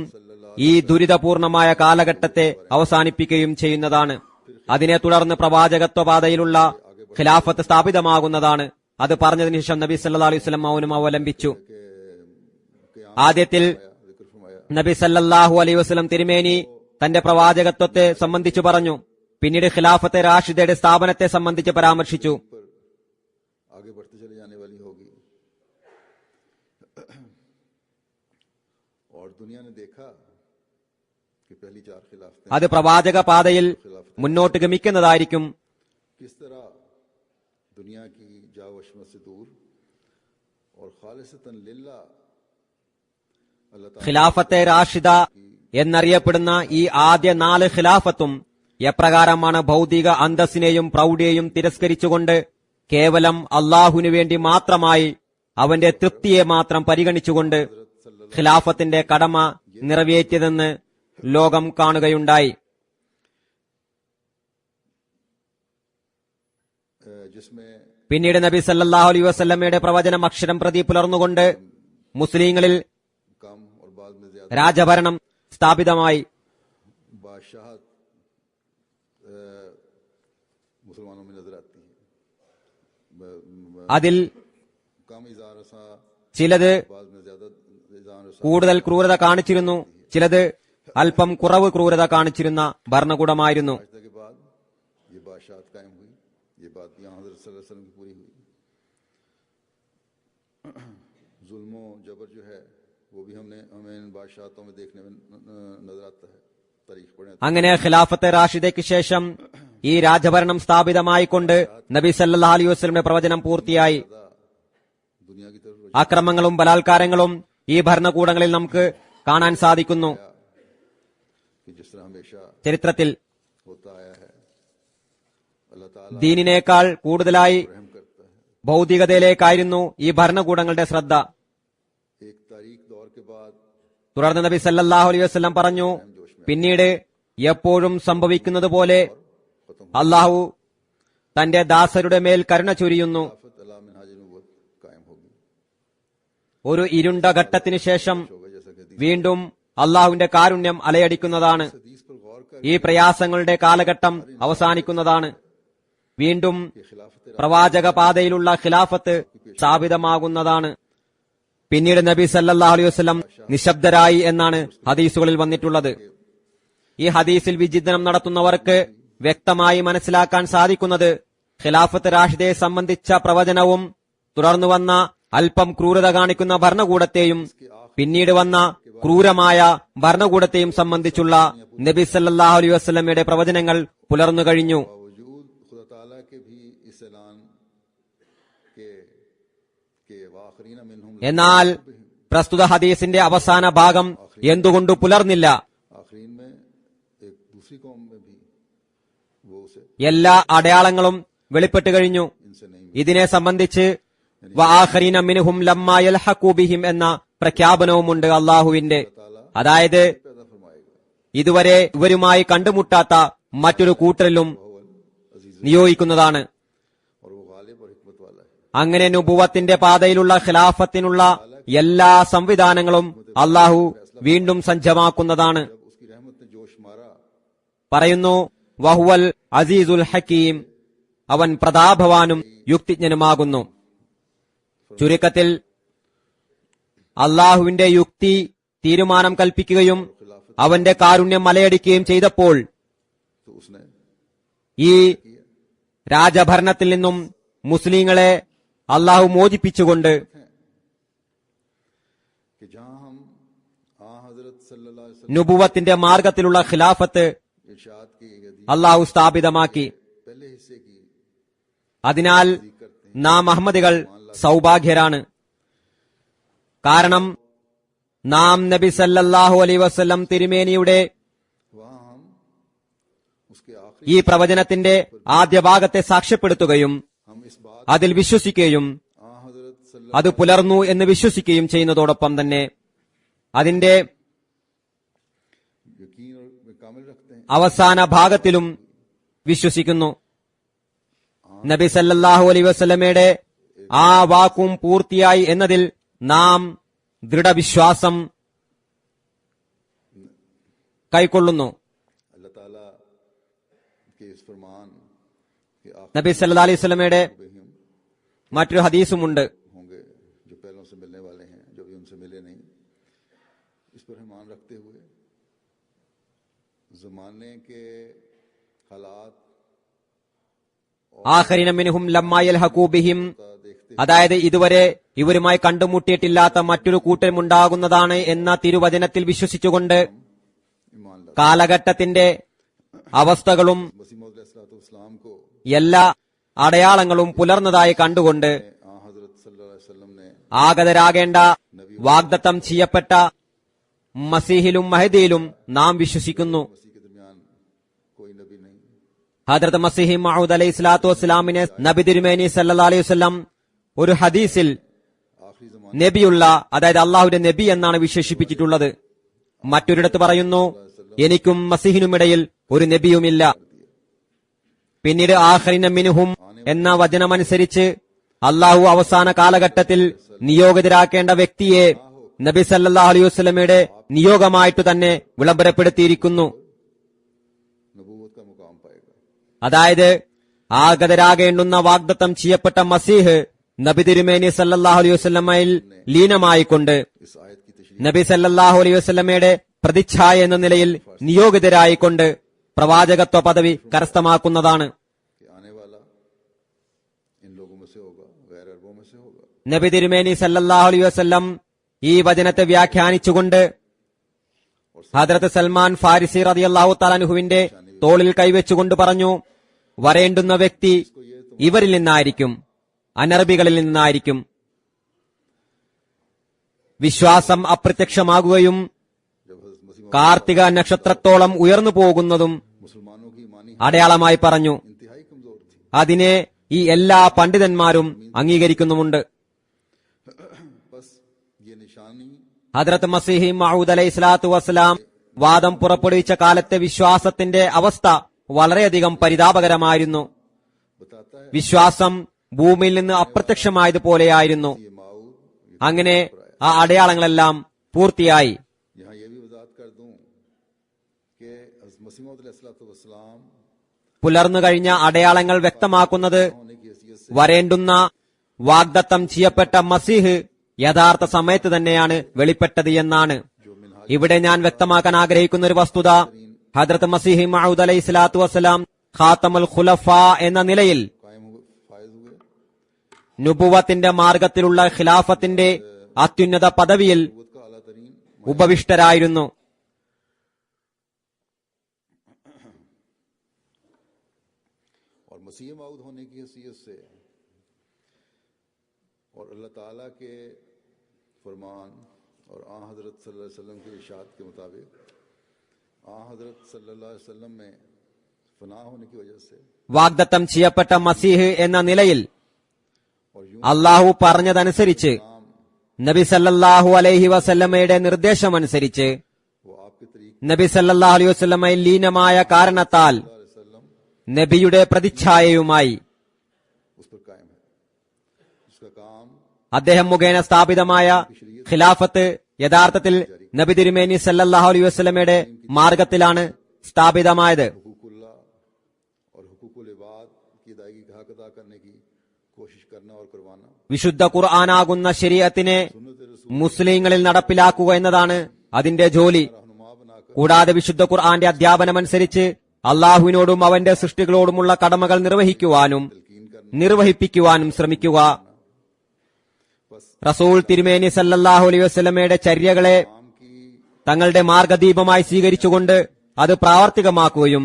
ഈ ദുരിതപൂർണമായ കാലഘട്ടത്തെ അവസാനിപ്പിക്കുകയും ചെയ്യുന്നതാണ്. അതിനെ തുടർന്ന് പ്രവാചകത്വ പാതയിലുള്ള ഖിലാഫത്ത് സ്ഥാപിതമാകുന്നതാണ്. അത് പറഞ്ഞതിനു ശേഷം നബി സല്ലല്ലാഹു അലൈഹി വസല്ലം മൗനം അവലംബിച്ചു. ആദ്യത്തിൽ जिक्र फरमाया നബി സല്ലല്ലാഹു അലൈഹി വസല്ലം തിരുമേനി തന്റെ പ്രവാചകത്വത്തെ സംബന്ധിച്ചു പറഞ്ഞു. പിന്നീട് ഖിലാഫത്തെ റാഷിദയുടെ സ്ഥാപനത്തെ സംബന്ധിച്ച് പരാമർശിച്ചു. पर आगे बढ़ते चले जाने वाली होगी और दुनिया ने देखा कि पहली चार खिलाफतें അത് പ്രവാചക പാതയിൽ മുന്നോട്ട് ഗമിക്കുന്നതായിരിക്കും. किस तरह दुनिया की जावशमत से दूर और खालिसतन लिल्लाह अल्लाह ताला ഖിലാഫത്തെ റാഷിദ എന്നറിയപ്പെടുന്ന ഈ ആദ്യ 4 ഖിലാഫത്തും എപ്രകാരമാണ് ഭൗതിക അന്തസ്സിനെയും പ്രൗഢിയെയും തിരസ്കരിച്ചുകൊണ്ട് കേവലം അള്ളാഹുവിനു വേണ്ടി മാത്രമായി അവന്റെ തൃപ്തിയെ മാത്രം പരിഗണിച്ചുകൊണ്ട് ഖിലാഫത്തിന്റെ കടമ നിറവേറ്റിയതെന്ന് ലോകം കാണുകയുണ്ടായി. जिसमें പിന്നീട് നബി സല്ലല്ലാഹു അലൈഹി വസല്ലമയുടെ പ്രവചനം അക്ഷരം പ്രതി പുലർന്നുകൊണ്ട് മുസ്ലിങ്ങളിൽ कम और बाद में ज्यादा രാജഭരണം സ്ഥാപിതമായി. बादशाहत मुसलमानों में नजर आती है. അതിൽ कम इज़ार रसा, ചിലത് बाद में ज्यादा इज़ार रसा, കൂടുതൽ ക്രൂരത കാണിച്ചിരുന്നു, ചിലത് അല്പം കുറവ് ക്രൂരത കാണിച്ചിരുന്ന ഭരണകൂടമായിരുന്നു. के बाद ये बादशाहत कायम हुई. ये बात यहाँ हज़रत सल्लल्लाहु अलैहि वसल्लम की पूरी हुई. जुल्मो जबर जो है वो भी हमें इन बादशाहतों में देखने में नजर आता है. तारीख पढ़े അങ്ങനെ ഖിലാഫത്ത് റാഷിദയ്ക്ക് ശേഷം ഈ രാജഭരണം സ്ഥാപിതമായിക്കൊണ്ട് നബി സല്ലല്ലാഹു അലൈഹി വസല്ലമയുടെ പ്രവചനം പൂർത്തിയായി. दुनिया की तरफ ആക്രമണങ്ങളും ബലാത്കാരങ്ങളും ഈ ഭരണകൂടങ്ങളിൽ നമുക്ക് കാണാൻ സാധിക്കുന്നു. कि जिस तरह हमेशा ചരിത്രത്തിൽ होता आया है, अल्लाह ताला ദീനിനേക്കാൾ കൂടുതലായി रहम करता है. ഭൗതികതയിലേക്കായിരുന്നു ഈ ഭരണകൂടങ്ങളുടെ ശ്രദ്ധ. एक तारीख दौर के बाद തുടർന്ന് നബി സല്ലല്ലാഹു അലൈഹി വസല്ലം പറഞ്ഞു, പിന്നീട് എപ്പോഴും സംഭവിക്കുന്നത് പോലെ അള്ളാഹു തന്റെ ദാസരുടെ മേൽ കരുണ ചൊരിയുന്നു. आफत अला मिनहाज नबूवत कायम होगी. ഒരു ഇരുണ്ട ഘട്ടത്തിന് ശേഷം होगा जैसा कि വീണ്ടും അള്ളാഹുവിന്റെ കാരുണ്യം അലയടിക്കുന്നതാണ്. हदीस पर गौर कर ഈ പ്രയാസങ്ങളുടെ കാലഘട്ടം അവസാനിക്കുന്നതാണ്. വീണ്ടും ये खिलाफत പ്രവാചക പാതയിലുള്ള ഖിലാഫത്ത് സ്ഥാപിതമാകുന്നതാണ്. പിന്നീട് നബി സല്ലല്ലാഹു അലൈഹി വസല്ലം നിശബ്ദരായി എന്നാണ് ഹദീസുകളിൽ വന്നിട്ടുള്ളത്. ഈ ഹദീസിൽ വിചിന്തനം നടത്തുന്നവർക്ക് വ്യക്തമായി മനസ്സിലാക്കാൻ സാധിക്കുന്നത് ഖിലാഫത്ത് റാഷിദയെ സംബന്ധിച്ച പ്രവചനവും തുടർന്നു വന്ന അല്പം ക്രൂരത കാണിക്കുന്ന ഭരണകൂടത്തെയും പിന്നീട് വന്ന ക്രൂരമായ ഭരണകൂടത്തെയും സംബന്ധിച്ചുള്ള നബി സല്ലല്ലാഹു അലൈഹി വസല്ലമയുടെ പ്രവചനങ്ങൾ പുലർന്നു കഴിഞ്ഞു. बावजूद खुदा ताला के भी इस ऐलान के वाखरीन मिनहुम എന്നാൽ പ്രസ്തുത ഹദീസിന്റെ അവസാന ഭാഗം എന്തുകൊണ്ട് പുലർന്നില്ല? आखरीन में एक दूसरी कौम में भी वो उसे എല്ലാ അടയാളങ്ങളും വെളിപ്പെട്ടു കഴിഞ്ഞു. इनसे नहीं ഇതിനെ സംബന്ധിച്ച് വആഖരീന മിൻഹും ലമ്മാ യൽഹഖു ബിഹിം എന്ന പ്രഖ്യാപനവുമുണ്ട് അള്ളാഹുവിന്റെ. അതായത് पैदा फरमाएगा. ഇതുവരെ ഇവരുമായി കണ്ടുമുട്ടാത്ത മറ്റൊരു കൂട്ടരിലും നിയോഗിക്കുന്നതാണ്. और वो गालिब और हिकमत वाला है. അങ്ങനെ നുബുവത്തിന്റെ പാതയിലുള്ള ഖിലാഫത്തിനുള്ള എല്ലാ സംവിധാനങ്ങളും അള്ളാഹു വീണ്ടും സജ്ജമാക്കുന്നതാണ്. जब उसकी रहमत ने जोश मारा, പറയുന്നു, വഹുവൽ അസീസുൽ ഹക്കീം, അവൻ പ്രതാപവാനും യുക്തിജ്ഞനുമാകുന്നു. ചുരുക്കത്തിൽ അള്ളാഹുവിന്റെ യുക്തി തീരുമാനം കൽപ്പിക്കുകയും അവന്റെ കാരുണ്യം മലയടിക്കുകയും ചെയ്തപ്പോൾ तो उसने ഈ രാജഭരണത്തിൽ നിന്നും മുസ്ലിങ്ങളെ അള്ളാഹു മോചിപ്പിച്ചുകൊണ്ട് कि जहां हम हजरत सल्लल्लाहु अलैहि वसल्लम നുബുവത്തിന്റെ മാർഗത്തിലുള്ള ഖിലാഫത്ത് इरशाद की हदीस അള്ളാഹു സ്ഥാപിതമാക്കി. पहले हिस्से की അതിനാൽ നാം അഹമ്മദികൾ സൗഭാഗ്യരാണ്. കാരണം നാം നബി സല്ലല്ലാഹു അലൈഹി വസല്ലം തിരുമേനിയുടെ वहां हम उसके आखिरी ഈ പ്രവചനത്തിന്റെ ആദ്യ ഭാഗത്തെ സാക്ഷ്യപ്പെടുത്തുകയും हम इस बात അതിൽ വിശ്വസിക്കുകയും हजरत അത് പുലർന്നു എന്ന് വിശ്വസിക്കുകയും ചെയ്യുന്നതോടൊപ്പം തന്നെ അതിന്റെ यकीन और कामिल रखते हैं. അവസാന ഭാഗത്തിലും വിശ്വസിക്കുന്നു. നബി സല്ലല്ലാഹു അലൈഹി വസല്ലമയുടെ ആ വാക്കും പൂർത്തിയായി എന്നതിൽ നാം ദൃഢവിശ്വാസം കൈക്കൊള്ളുന്നു. अल्लाह ताला के इस फरमान के आखिर നബി സല്ലല്ലാഹു അലൈഹി വസല്ലമയുടെ में हम മറ്റൊരു ഹദീസുമുണ്ട്. होंगे जो पहलों से मिलने वाले हैं, जो भी उनसे मिले नहीं. इस पर ईमान रखते हुए जमाने के हालात ആഖരീന മിൻഹും ലമ്മാ യൽഹഖൂ ബിഹിം, देखते അതായത് ഇതുവരെ ഇവരുമായി കണ്ടുമുട്ടിയിട്ടില്ലാത്ത മറ്റൊരു കൂട്ടമുണ്ടാകുന്നതാണ് എന്ന തിരുവചനത്തിൽ വിശ്വസിച്ചുകൊണ്ട് ईमान लाते കാലഘട്ടത്തിന്റെ അവസ്ഥകളും मसीह मौद अलैहिस्सलाम को എല്ലാ അടയാളങ്ങളും പുലർന്നതായി കണ്ടുകൊണ്ട് हजरत सल्लल्लाहु अलैहि वसल्लम ने ആഗതരാകേണ്ട വാഗ്ദത്തം ചെയ്യപ്പെട്ട മസീഹിലും മഹദിയിലും നാം വിശ്വസിക്കുന്നു. मसीह के दरमियान कोई नबी नहीं. ഹദ്രത്ത് മസീഹി മഊദ് അലൈഹി സ്വലാത്തു വസ്സലാമിനെ നബി തിരുമേനി സല്ലല്ലാഹു അലൈഹി വസല്ലം ഒരു ഹദീസിൽ आखिरी जमाने നബിയുള്ള, അതായത് അള്ളാഹുവിന്റെ നബി എന്നാണ് വിശേഷിപ്പിച്ചിട്ടുള്ളത്. മറ്റൊരിടത്ത് പറയുന്നു, എനിക്കും മസീഹിനുമിടയിൽ ഒരു നബിയുമില്ല. പിന്നീട് ആഖരീന മിൻഹും എന്ന വചനമനുസരിച്ച് അള്ളാഹു അവസാന കാലഘട്ടത്തിൽ നിയോഗിതരാക്കേണ്ട വ്യക്തിയെ നബി സല്ലല്ലാഹു അലൈഹി വസല്ലമയുടെ നിയോഗമായിട്ട് തന്നെ വിളംബരപ്പെടുത്തിയിരിക്കുന്നു. नबूवत का मुकाम पाएगा. അതായത് ആഗതരാകേണ്ടുന്ന വാഗ്ദത്തം ചെയ്യപ്പെട്ട മസീഹ് നബി തിരുമേനി സല്ലല്ലാഹു അലൈഹി വസല്ലമയിൽ ലീനമായിക്കൊണ്ട് इस आयत की तशरीह നബി സല്ലല്ലാഹു അലൈഹി വസല്ലമയുടെ പ്രതിച്ഛായ എന്ന നിലയിൽ നിയോഗിതരായിക്കൊണ്ട് പ്രവാചകത്വ പദവി കരസ്ഥമാക്കുന്നതാണ്. कि आने वाला इन लोगों में से होगा, गैर अरबों में से होगा. നബി തിരുമേനി സല്ലല്ലാഹു അലൈഹി വസല്ലം ഈ വചനത്തെ വ്യാഖ്യാനിച്ചുകൊണ്ട് ഹദ്രത്ത് സൽമാൻ ഫാരിസി റളിയല്ലാഹു തആല അൻഹുവിന്റെ തോളിൽ കൈവച്ചുകൊണ്ട് പറഞ്ഞു, വരേണ്ടുന്ന വ്യക്തി ഇവരിൽ നിന്നായിരിക്കും, അനറബികളിൽ നിന്നായിരിക്കും. വിശ്വാസം അപ്രത്യക്ഷമാകുകയും जब हज़रत मसीह കാർത്തിക നക്ഷത്രത്തോളം ഉയർന്നു പോകുന്നതും मुसलमानों की ईमानी അടയാളമായി പറഞ്ഞു. इंतहाई कमजोर थी. അതിനെ ഈ എല്ലാ പണ്ഡിതന്മാരും അംഗീകരിക്കുന്നുമുണ്ട്. बस ये निशानी ഹദ്രത്ത് മസീഹി മഊദ് അലൈഹി സ്വലാത്തു വസ്സലാം വാദം പുറപ്പെടുവിച്ച കാലത്തെ വിശ്വാസത്തിന്റെ അവസ്ഥ വളരെയധികം പരിതാപകരമായിരുന്നു. बताता है വിശ്വാസം ഭൂമിയിൽ നിന്ന് അപ്രത്യക്ഷമായതുപോലെയായിരുന്നു. ये माऊद. അങ്ങനെ ആ അടയാളങ്ങളെല്ലാം പൂർത്തിയായി. यहाँ ये भी वजाहत कर दूं कि हज़रत मसीह मौऊद अलैहिस्सलाम പുലർന്നു കഴിഞ്ഞ അടയാളങ്ങൾ വ്യക്തമാക്കുന്നത് होने की हैसियत से വരേണ്ടുന്ന വാഗ്ദത്തം ചെയ്യപ്പെട്ട മസീഹ് യഥാർത്ഥ സമയത്ത് തന്നെയാണ് വെളിപ്പെട്ടത് എന്നാണ്. ഇവിടെ ഞാൻ വ്യക്തമാക്കാൻ ആഗ്രഹിക്കുന്ന ഒരു വസ്തുത, ഹദ്രത്ത് മസീഹി മഊദ് അലൈഹി സ്വലാത്തു വസ്സലാം ഖാത്തമുൽ ഖുലഫ എന്ന നിലയിൽ कायम हुए, फायज हुए. നുബുവത്തിന്റെ മാർഗത്തിലുള്ള ഖിലാഫത്തിന്റെ അത്യുന്നത പദവിയിൽ नबूवत का आला तरीन ഉപവിഷ്ടരായിരുന്നു. और मसीह मऊद होने की हैसियत से और अल्लाह ताला के फरमान और आ हज़रत सल्लल्लाहु अलैहि वसल्लम के इरशाद के मुताबिक आ हज़रत सल्लल्लाहु अलैहि वसल्लम में फना होने की वजह से വാഗ്ദത്തം ചെയ്യപ്പെട്ട മസീഹ് എന്ന നിലയിൽ और यूं അള്ളാഹു പറഞ്ഞതനുസരിച്ച് നബി സല്ലല്ലാഹു അലൈഹി വസല്ലമയുടെ നിർദ്ദേശമനുസരിച്ച് वो आपके तरीके നബി സല്ലല്ലാഹു അലൈഹി വസല്ലമയിൽ ലീനമായ കാരണത്താൽ वसल्लम നബിയുടെ പ്രതിച്ഛായയുമായി उस पर कायम है. उसका काम അദ്ദേഹം മുഖേന സ്ഥാപിതമായ ഖിലാഫത്ത് യഥാർത്ഥത്തിൽ നബി തിരുമേനി സല്ലല്ലാഹു അലൈഹി വസല്ലമയുടെ മാർഗത്തിലാണ് സ്ഥാപിതമായത്. हुकूकुल्लाह और हुकूकुल इबाद की अदायगी का हक अदा करने की कोशिश करना और करवाना. വിശുദ്ധ ഖുർആനാകുന്ന ശരീഅത്തിനെ മുസ്ലിങ്ങളിൽ നടപ്പിലാക്കുക എന്നതാണ് അതിന്റെ ജോലി. रहनुमा बनाकर കൂടാതെ വിശുദ്ധ ഖുർആന്റെ അധ്യാപനമനുസരിച്ച് അള്ളാഹുവിനോടും അവന്റെ സൃഷ്ടികളോടുമുള്ള കടമകൾ നിർവഹിക്കുവാനും നിർവഹിപ്പിക്കുവാനും ശ്രമിക്കുക. റസൂൽ തിരുമേനി സല്ലല്ലാഹു അലൈഹി വസല്ലമയുടെ ചര്യകളെ काम की തങ്ങളുടെ മാർഗദീപമായി സ്വീകരിച്ചുകൊണ്ട് അത് പ്രാവർത്തികമാക്കുകയും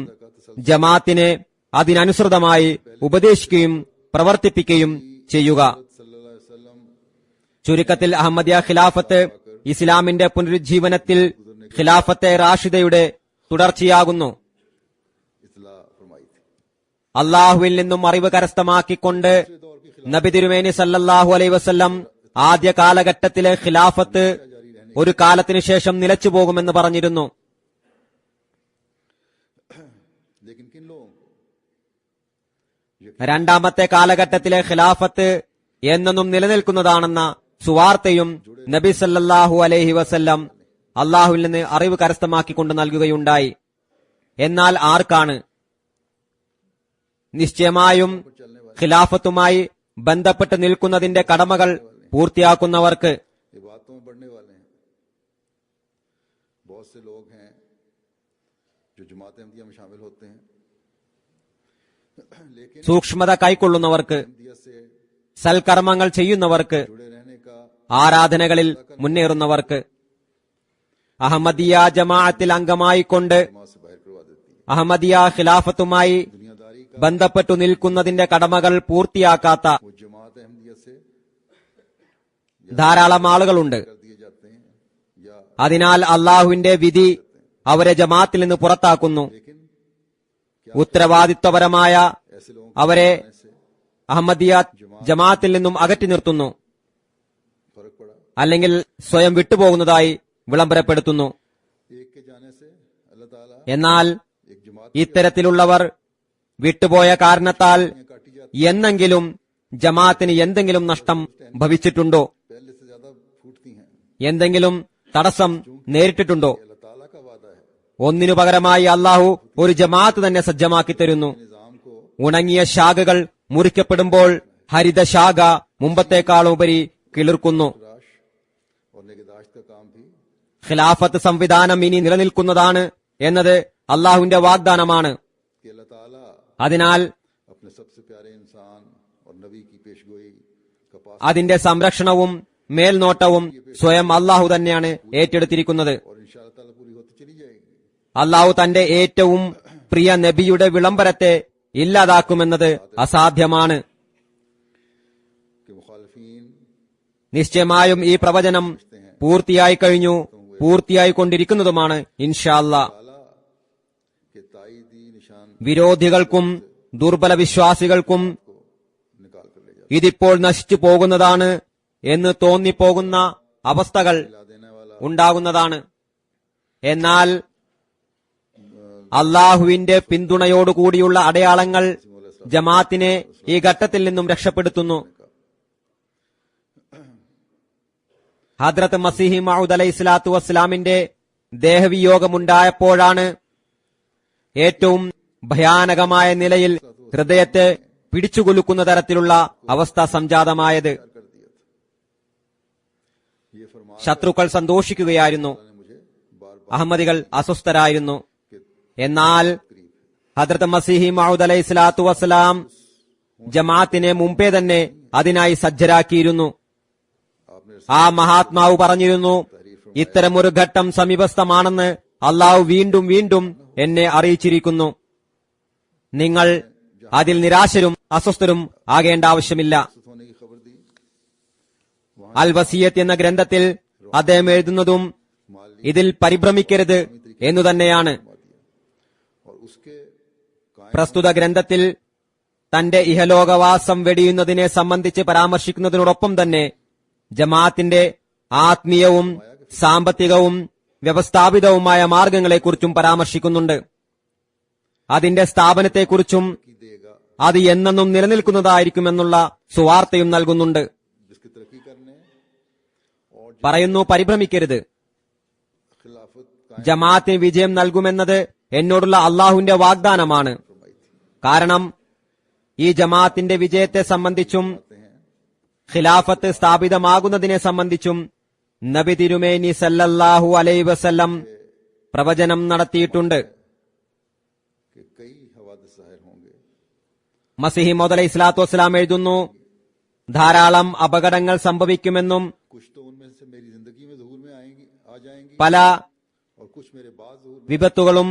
ജമാഅത്തിനെ അതിനനുസൃതമായി ഉപദേശിക്കുകയും പ്രവർത്തിപ്പിക്കുകയും ചെയ്യുക. सल्लल्लाहु अलैहि वसल्लम ചുരുക്കത്തിൽ അഹമ്മദിയ ഖിലാഫത്ത് ഇസ്ലാമിന്റെ പുനരുജ്ജീവനത്തിൽ ഖിലാഫത്തെ റാഷിദയുടെ തുടർച്ചയാകുന്നു. इतला फरमाई थी. അള്ളാഹുവിൽ നിന്നും അറിവ് കരസ്ഥമാക്കിക്കൊണ്ട് നബി തിരുമേനി സല്ലല്ലാഹു അലൈഹി വസല്ലം ആദ്യ കാലഘട്ടത്തിലെ ഖിലാഫത്ത് ഒരു കാലത്തിനു ശേഷം നിലച്ചു പോകുമെന്ന് പറഞ്ഞിരുന്നു. लेकिन किन लोगों को രണ്ടാമത്തെ കാലഘട്ടത്തിലെ ഖിലാഫത്ത് എന്നെന്നും നിലനിൽക്കുന്നതാണെന്ന സുവാർത്തയും നബി സല്ലല്ലാഹു അലൈഹി വസല്ലം അള്ളാഹുവിൽ നിന്ന് അറിവ് കരസ്ഥമാക്കിക്കൊണ്ട് നൽകുകയുണ്ടായി. എന്നാൽ ആർക്കാണ്? നിശ്ചയമായും ഖിലാഫത്തുമായി ബന്ധപ്പെട്ട് നിൽക്കുന്നതിന്റെ കടമകൾ പൂർത്തിയാക്കുന്നവർക്ക്. ये बातों में बढ़ने वाले हैं. बहुत से लोग हैं जो जमात अहमदिया में शामिल होते हैं, लेकिन സൂക്ഷ്മത കൈക്കൊള്ളുന്നവർക്ക്, अहमदिया से സൽക്കർമ്മങ്ങൾ ചെയ്യുന്നവർക്ക്, जुड़े रहने का ആരാധനകളിൽ മുന്നേറുന്നവർക്ക്, അഹമ്മദിയ ജമാഅത്തിൽ അംഗമായിക്കൊണ്ട് जमात से बाहर करवा देती है. അഹമ്മദിയ ഖിലാഫത്തുമായി दुनियादारी का ബന്ധപ്പെട്ടു നിൽക്കുന്നതിന്റെ കടമകൾ പൂർത്തിയാക്കാത്ത वो जमात अहमदिया से ധാരാളം ആളുകളുണ്ട്. कर दिए जाते हैं या അതിനാൽ അള്ളാഹുവിന്റെ വിധി അവരെ ജമാഅത്തിൽ നിന്ന് പുറത്താക്കുന്നു. लेकिन ഉത്തരവാദിത്വപരമായ ऐसे लोगों അവരെ से അഹമ്മദിയ ജമാഅത്തിൽ നിന്നും അകറ്റി നിർത്തുന്നു, फर्क पड़ा. അല്ലെങ്കിൽ സ്വയം വിട്ടുപോകുന്നതായി വിളംബരപ്പെടുത്തുന്നു. एक के जाने से अल्लाह ताला എന്നാൽ एक जमात ഇത്തരത്തിലുള്ളവർ വിട്ടുപോയ കാരണത്താൽ काटी जाती എന്നെങ്കിലും ജമാഅത്തിന് എന്തെങ്കിലും നഷ്ടം ഭവിച്ചിട്ടുണ്ടോ? पहले से ज्यादा फूटती हैं. എന്തെങ്കിലും തടസ്സം നേരിട്ടിട്ടുണ്ടോ? अल्लाह ताला का वादा है ഒന്നിനു പകരമായി അള്ളാഹു ഒരു ജമാഅത്ത് തന്നെ സജ്ജമാക്കി തരുന്നു. निजाम को ഉണങ്ങിയ ശാഖകൾ മുറിക്കപ്പെടുമ്പോൾ ഹരിതശാഖ മുമ്പത്തേക്കാളുപരി കിളിർക്കുന്നു. राश और निगहदाश्त का काम भी ഖിലാഫത്ത് സംവിധാനം ഇനി നിലനിൽക്കുന്നതാണ് എന്നത് അള്ളാഹുവിന്റെ വാഗ്ദാനമാണ്. कि अल्लाह ताला അതിനാൽ अपने सबसे प्यारे इंसान और नबी की पेशगोई का पास അതിന്റെ സംരക്ഷണവും മേൽനോട്ടവും സ്വയം അള്ളാഹു തന്നെയാണ് ഏറ്റെടുത്തിരിക്കുന്നത്. और इंशाअल्लाह ताला पूरी होती चली जाएगी. അള്ളാഹു തന്റെ ഏറ്റവും പ്രിയ നബിയുടെ വിളംബരത്തെ ഇല്ലാതാക്കുമെന്നത് അസാധ്യമാണ്. कि मुखालिफीन നിശ്ചയമായും ഈ പ്രവചനം പൂർത്തിയായി കഴിഞ്ഞു, പൂർത്തിയായി കൊണ്ടിരിക്കുന്നതുമാണ് ഇൻഷാ അല്ലാഹ്. ताला के ताईदी निशान വിരോധികൾക്കും ദുർബല വിശ്വാസികൾക്കും को निकाल कर ले जाता ഇതിപ്പോൾ നശിച്ചു പോകുന്നതാണ് എന്ന് തോന്നിപ്പോകുന്ന അവസ്ഥകൾ ला देने वाला ഉണ്ടാകുന്നതാണ്. എന്നാൽ അള്ളാഹുവിന്റെ പിന്തുണയോടുകൂടിയുള്ള അടയാളങ്ങൾ ജമാഅത്തിനെ ഈ ഘട്ടത്തിൽ നിന്നും രക്ഷപ്പെടുത്തുന്നു. ഹദ്രത്ത് മസീഹി മഊദ് അലൈഹി സ്വലാത്തു വസ്സലാമിന്റെ ദേഹവിയോഗമുണ്ടായപ്പോഴാണ് ഏറ്റവും ഭയാനകമായ നിലയിൽ ഹൃദയത്തെ പിടിച്ചുകൊലുക്കുന്ന തരത്തിലുള്ള അവസ്ഥ സംജാതമായത്. कर दिया था. ये फरमा ശത്രുക്കൾ സന്തോഷിക്കുകയായിരുന്നു, ने मुझे बार അഹമ്മദികൾ അസ്വസ്ഥരായിരുന്നു. के എന്നാൽ करीब ഹദ്രത്ത് മസീഹി മഊദ് അലൈഹി സ്വലാത്തു വസ്സലാം ജമാഅത്തിനെ മുമ്പേ തന്നെ അതിനായി സജ്ജരാക്കിയിരുന്നു. आपने ആ മഹാത്മാവ് പറഞ്ഞിരുന്നു, ഇത്തരമൊരു ഘട്ടം സമീപസ്ഥമാണെന്ന് അള്ളാഹു വീണ്ടും വീണ്ടും എന്നെ അറിയിച്ചിരിക്കുന്നു. നിങ്ങൾ അതിൽ നിരാശരും അസ്വസ്ഥരും ആകേണ്ട ആവശ്യമില്ല. सुस्त होने की खबर दी. അൽ വസിയത്ത് എന്ന ഗ്രന്ഥത്തിൽ അദ്ദേഹം എഴുതുന്നതും ഇതിൽ പരിഭ്രമിക്കരുത് എന്നു തന്നെയാണ്. और उसके कायम പ്രസ്തുത ഗ്രന്ഥത്തിൽ തന്റെ ഇഹലോകവാസം വെടിയുന്നതിനെ സംബന്ധിച്ച് പരാമർശിക്കുന്നതിനോടൊപ്പം തന്നെ ജമാഅത്തിന്റെ ആത്മീയവും സാമ്പത്തികവും വ്യവസ്ഥാപിതവുമായ മാർഗങ്ങളെക്കുറിച്ചും പരാമർശിക്കുന്നുണ്ട്. അതിന്റെ സ്ഥാപനത്തെക്കുറിച്ചും की देगा അത് എന്നെന്നും നിലനിൽക്കുന്നതായിരിക്കുമെന്നുള്ള സുവാർത്തയും നൽകുന്നുണ്ട്. जिसकी तरक्की करने और പറയുന്നു, പരിഭ്രമിക്കരുത്. खिलाफत कायम ജമാഅത്തിന് വിജയം നൽകുമെന്നത് എന്നോടുള്ള അള്ളാഹുവിന്റെ വാഗ്ദാനമാണ്. फरमाई थी. കാരണം ഈ ജമാഅത്തിന്റെ വിജയത്തെ സംബന്ധിച്ചും ഖിലാഫത്ത് സ്ഥാപിതമാകുന്നതിനെ സംബന്ധിച്ചും നബി തിരുമേനി സല്ലല്ലാഹു അലൈഹി വസല്ലം പ്രവചനം നടത്തിയിട്ടുണ്ട്. कि कई हवादिस ज़ाहिर होंगे. മസീഹി മൗഊദ് അലൈഹി സ്വലാത്തു വസ്സലാം എഴുതുന്നു, ധാരാളം അപകടങ്ങൾ സംഭവിക്കുമെന്നും कुछ तो उनमें से मेरी जिंदगी में ज़हूर में आएंगी आ जाएंगी പല और कुछ मेरे बाद ज़हूर में വിപത്തുകളും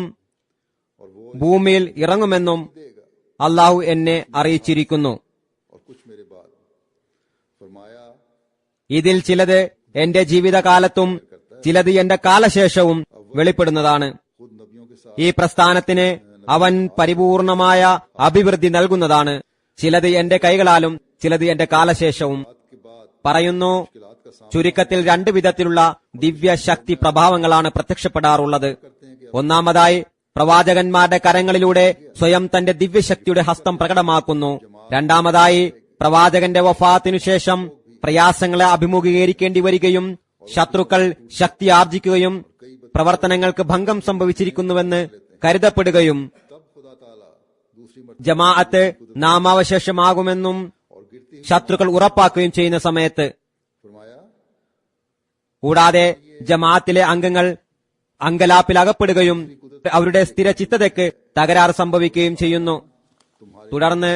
और वो ഭൂമിയിൽ ഇറങ്ങുമെന്നും देगा അള്ളാഹു എന്നെ അറിയിച്ചിരിക്കുന്നു. और कुछ मेरे बाद. फरमाया ഇതിൽ ചിലത് എന്റെ ജീവിതകാലത്തും ചിലത് എന്റെ കാലശേഷവും വെളിപ്പെടുന്നതാണ്. खुद नबियों के साथ ഈ പ്രസ്ഥാനത്തിന് അവൻ പരിപൂർണമായ അഭിവൃദ്ധി നൽകുന്നതാണ്. ചിലത് എന്റെ കൈകളാലും ചിലത് എന്റെ കാലശേഷവും. के बाद പറയുന്നു, मुश्किलात का सामना ചുരുക്കത്തിൽ രണ്ട് വിധത്തിലുള്ള ദിവ്യശക്തി പ്രഭാവങ്ങളാണ് പ്രത്യക്ഷപ്പെടാറുള്ളത്. ഒന്നാമതായി പ്രവാചകന്മാരുടെ കരങ്ങളിലൂടെ സ്വയം തന്റെ ദിവ്യശക്തിയുടെ ഹസ്തം പ്രകടമാക്കുന്നു. രണ്ടാമതായി പ്രവാചകന്റെ വഫാത്തിനു ശേഷം പ്രയാസങ്ങളെ അഭിമുഖീകരിക്കേണ്ടി വരികയും ശത്രുക്കൾ ശക്തി ആർജിക്കുകയും പ്രവർത്തനങ്ങൾക്ക് ഭംഗം സംഭവിച്ചിരിക്കുന്നുവെന്ന് കരുതപ്പെടുകയും तब खुदा ताला दूसरी मर्तबा ജമാഅത്ത് നാമാവശേഷമാകുമെന്നും और गिरती हुई ശത്രുക്കൾ ഉറപ്പാക്കുകയും ചെയ്യുന്ന സമയത്ത്, फरमाया കൂടാതെ ജമാഅത്തിലെ അംഗങ്ങൾ അങ്കലാപ്പിലകപ്പെടുകയും അവരുടെ സ്ഥിരചിത്തതയ്ക്ക് തകരാറ് സംഭവിക്കുകയും ചെയ്യുന്നു. തുടർന്ന്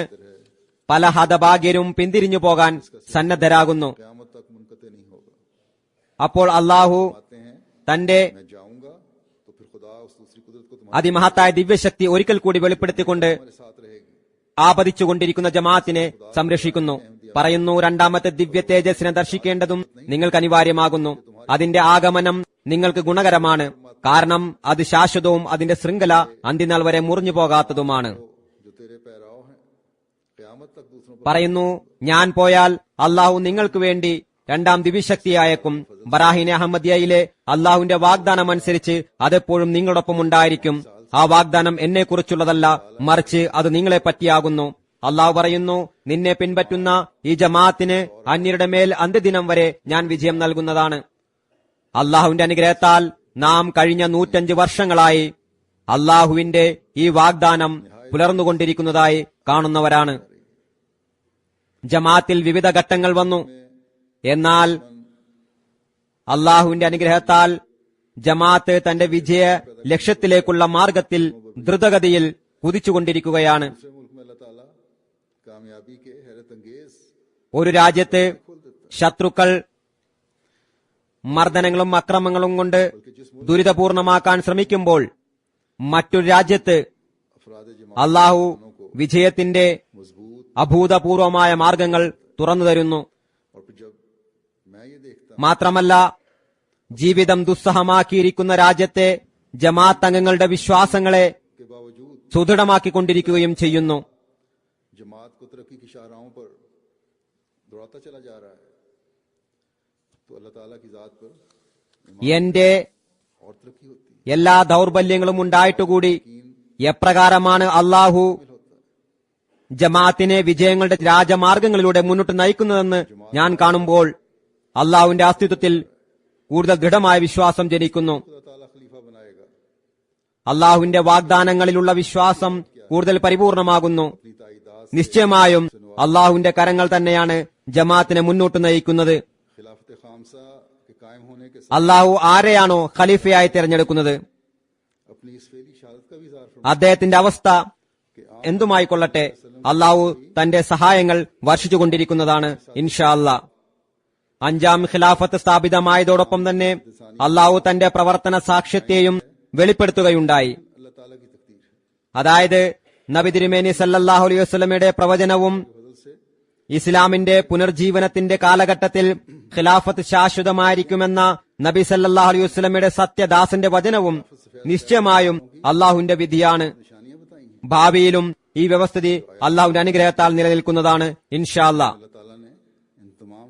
പല ഹതഭാഗ്യരും പിന്തിരിഞ്ഞു പോകാൻ സന്നദ്ധരാകുന്നു. क़यामत तक मुनक़ते नहीं होगा. അപ്പോൾ അള്ളാഹു आते हैं തന്റെ मैं जाऊंगा तो फिर खुदा उस दूसरी कुदरत को तुम्हारे അതിമഹത്തായ ദിവ്യശക്തി ഒരിക്കൽ കൂടി വെളിപ്പെടുത്തിക്കൊണ്ട് साथ रहेगी. ആപതിച്ചുകൊണ്ടിരിക്കുന്ന ജമാഅത്തിനെ സംരക്ഷിക്കുന്നു. പറയുന്നു, രണ്ടാമത്തെ ദിവ്യ തേജസ്സിനെ ദർശിക്കേണ്ടതും നിങ്ങൾക്ക് അനിവാര്യമാകുന്നു. അതിന്റെ ആഗമനം നിങ്ങൾക്ക് ഗുണകരമാണ്. കാരണം അത് ശാശ്വതവും അതിന്റെ ശൃംഖല അന്ത്യനാൾ വരെ മുറിഞ്ഞു പോകാത്തതുമാണ്. जो तेरे पैराव हैं क़यामत तक दूसरों पर പറയുന്നു, ഞാൻ പോയാൽ അള്ളാഹു നിങ്ങൾക്ക് വേണ്ടി രണ്ടാം ദിവ്യശക്തി അയക്കും. ബറാഹിനെ അഹമ്മദിയയിലെ അള്ളാഹുവിന്റെ വാഗ്ദാനം അനുസരിച്ച് അതെപ്പോഴും നിങ്ങളോടൊപ്പം ഉണ്ടായിരിക്കും. ആ വാഗ്ദാനം എന്നെക്കുറിച്ചുള്ളതല്ല, മറിച്ച് അത് നിങ്ങളെ പറ്റിയാകുന്നു. അള്ളാഹു പറയുന്നു, നിന്നെ പിൻപറ്റുന്ന ഈ ജമാഅത്തിന് അന്യരുടെ മേൽ അന്ത്യദിനം വരെ ഞാൻ വിജയം നൽകുന്നതാണ്. അള്ളാഹുവിന്റെ അനുഗ്രഹത്താൽ നാം കഴിഞ്ഞ 105 വർഷങ്ങളായി അള്ളാഹുവിന്റെ ഈ വാഗ്ദാനം പുലർന്നുകൊണ്ടിരിക്കുന്നതായി കാണുന്നവരാണ്. ജമാഅത്തിൽ വിവിധ ഘട്ടങ്ങൾ വന്നു. എന്നാൽ അള്ളാഹുവിന്റെ അനുഗ്രഹത്താൽ ജമാഅത്ത് തന്റെ വിജയ ലക്ഷ്യത്തിലേക്കുള്ള മാർഗത്തിൽ ദ്രുതഗതിയിൽ കുതിച്ചുകൊണ്ടിരിക്കുകയാണ്. दूसरे मुल्क में अल्लाह ताला कामयाबी के हैरत अंगेज ഒരു രാജ്യത്ത് ശത്രുക്കൾ മർദ്ദനങ്ങളും അക്രമങ്ങളും കൊണ്ട് ദുരിതപൂർണമാക്കാൻ ശ്രമിക്കുമ്പോൾ മറ്റൊരു രാജ്യത്ത് अफराद जमात അള്ളാഹു വിജയത്തിന്റെ मजबूत അഭൂതപൂർവമായ മാർഗങ്ങൾ തുറന്നു തരുന്നു. और फिर जब मैं ये देखता മാത്രമല്ല, ജീവിതം ദുസ്സഹമാക്കിയിരിക്കുന്ന രാജ്യത്തെ ജമാഅത്ത് അംഗങ്ങളുടെ വിശ്വാസങ്ങളെ के बावजूद സുദൃഢമാക്കിക്കൊണ്ടിരിക്കുകയും ചെയ്യുന്നു. जमात को तरक्की की शाहराहों पर दौड़ाता चला जा रहा है, तो अल्लाह ताला की जात पर എന്റെ और तरक्की होती എല്ലാ ദൗർബല്യങ്ങളും ഉണ്ടായിട്ടുകൂടി എപ്രകാരമാണ് അള്ളാഹു ജമാഅത്തിനെ വിജയങ്ങളുടെ രാജമാർഗങ്ങളിലൂടെ മുന്നോട്ട് നയിക്കുന്നതെന്ന് ഞാൻ കാണുമ്പോൾ അള്ളാഹുവിന്റെ അസ്തിത്വത്തിൽ കൂടുതൽ ദൃഢമായ വിശ്വാസം ജനിക്കുന്നു. खुदा ताला खलीफा बनाएगा, അള്ളാഹുവിന്റെ വാഗ്ദാനങ്ങളിലുള്ള വിശ്വാസം കൂടുതൽ പരിപൂർണമാകുന്നു. अपनी ताईदाद നിശ്ചയമായും അള്ളാഹുവിന്റെ കരങ്ങൾ തന്നെയാണ് ജമാഅത്തിനെ മുന്നോട്ട് നയിക്കുന്നത്. खिलाफत खामसा के कायम होने के साथ അള്ളാഹു ആരെയാണോ ഖലീഫയായി തിരഞ്ഞെടുക്കുന്നത് अपनी इस फेली शहादत का भी इज़हार അദ്ദേഹത്തിന്റെ അവസ്ഥ എന്തുമായിക്കൊള്ളട്ടെ, അള്ളാഹു തന്റെ സഹായങ്ങൾ വർഷിച്ചുകൊണ്ടിരിക്കുന്നതാണ്. ഇൻഷാ അല്ലാ. അഞ്ചാം ഖിലാഫത്ത് സ്ഥാപിതമായതോടൊപ്പം തന്നെ അള്ളാഹു തന്റെ പ്രവർത്തന സാക്ഷ്യത്തെയും വെളിപ്പെടുത്തുകയുണ്ടായി. अल्लाह ताला की तकदीर है। അതായത് നബി തിരുമേനി സല്ലല്ലാഹു അലൈഹി വസല്ലമയുടെ പ്രവചനവും ഇസ്ലാമിന്റെ പുനർജീവനത്തിന്റെ കാലഘട്ടത്തിൽ ഖിലാഫത്ത് ശാശ്വതമായിരിക്കുമെന്ന നബി സല്ലല്ലാഹു അലൈഹി വസല്ലമയുടെ സത്യദാസന്റെ വചനവും നിശ്ചയമായും അള്ളാഹുവിന്റെ വിധിയാണ്. निशानियां बताई हैं, ഭാവിയിലും ഈ വ്യവസ്ഥിതി അള്ളാഹുവിന്റെ അനുഗ്രഹത്താൽ നിലനിൽക്കുന്നതാണ് ഇൻഷാ അല്ലാ. अल्लाह ताला ने इन तमाम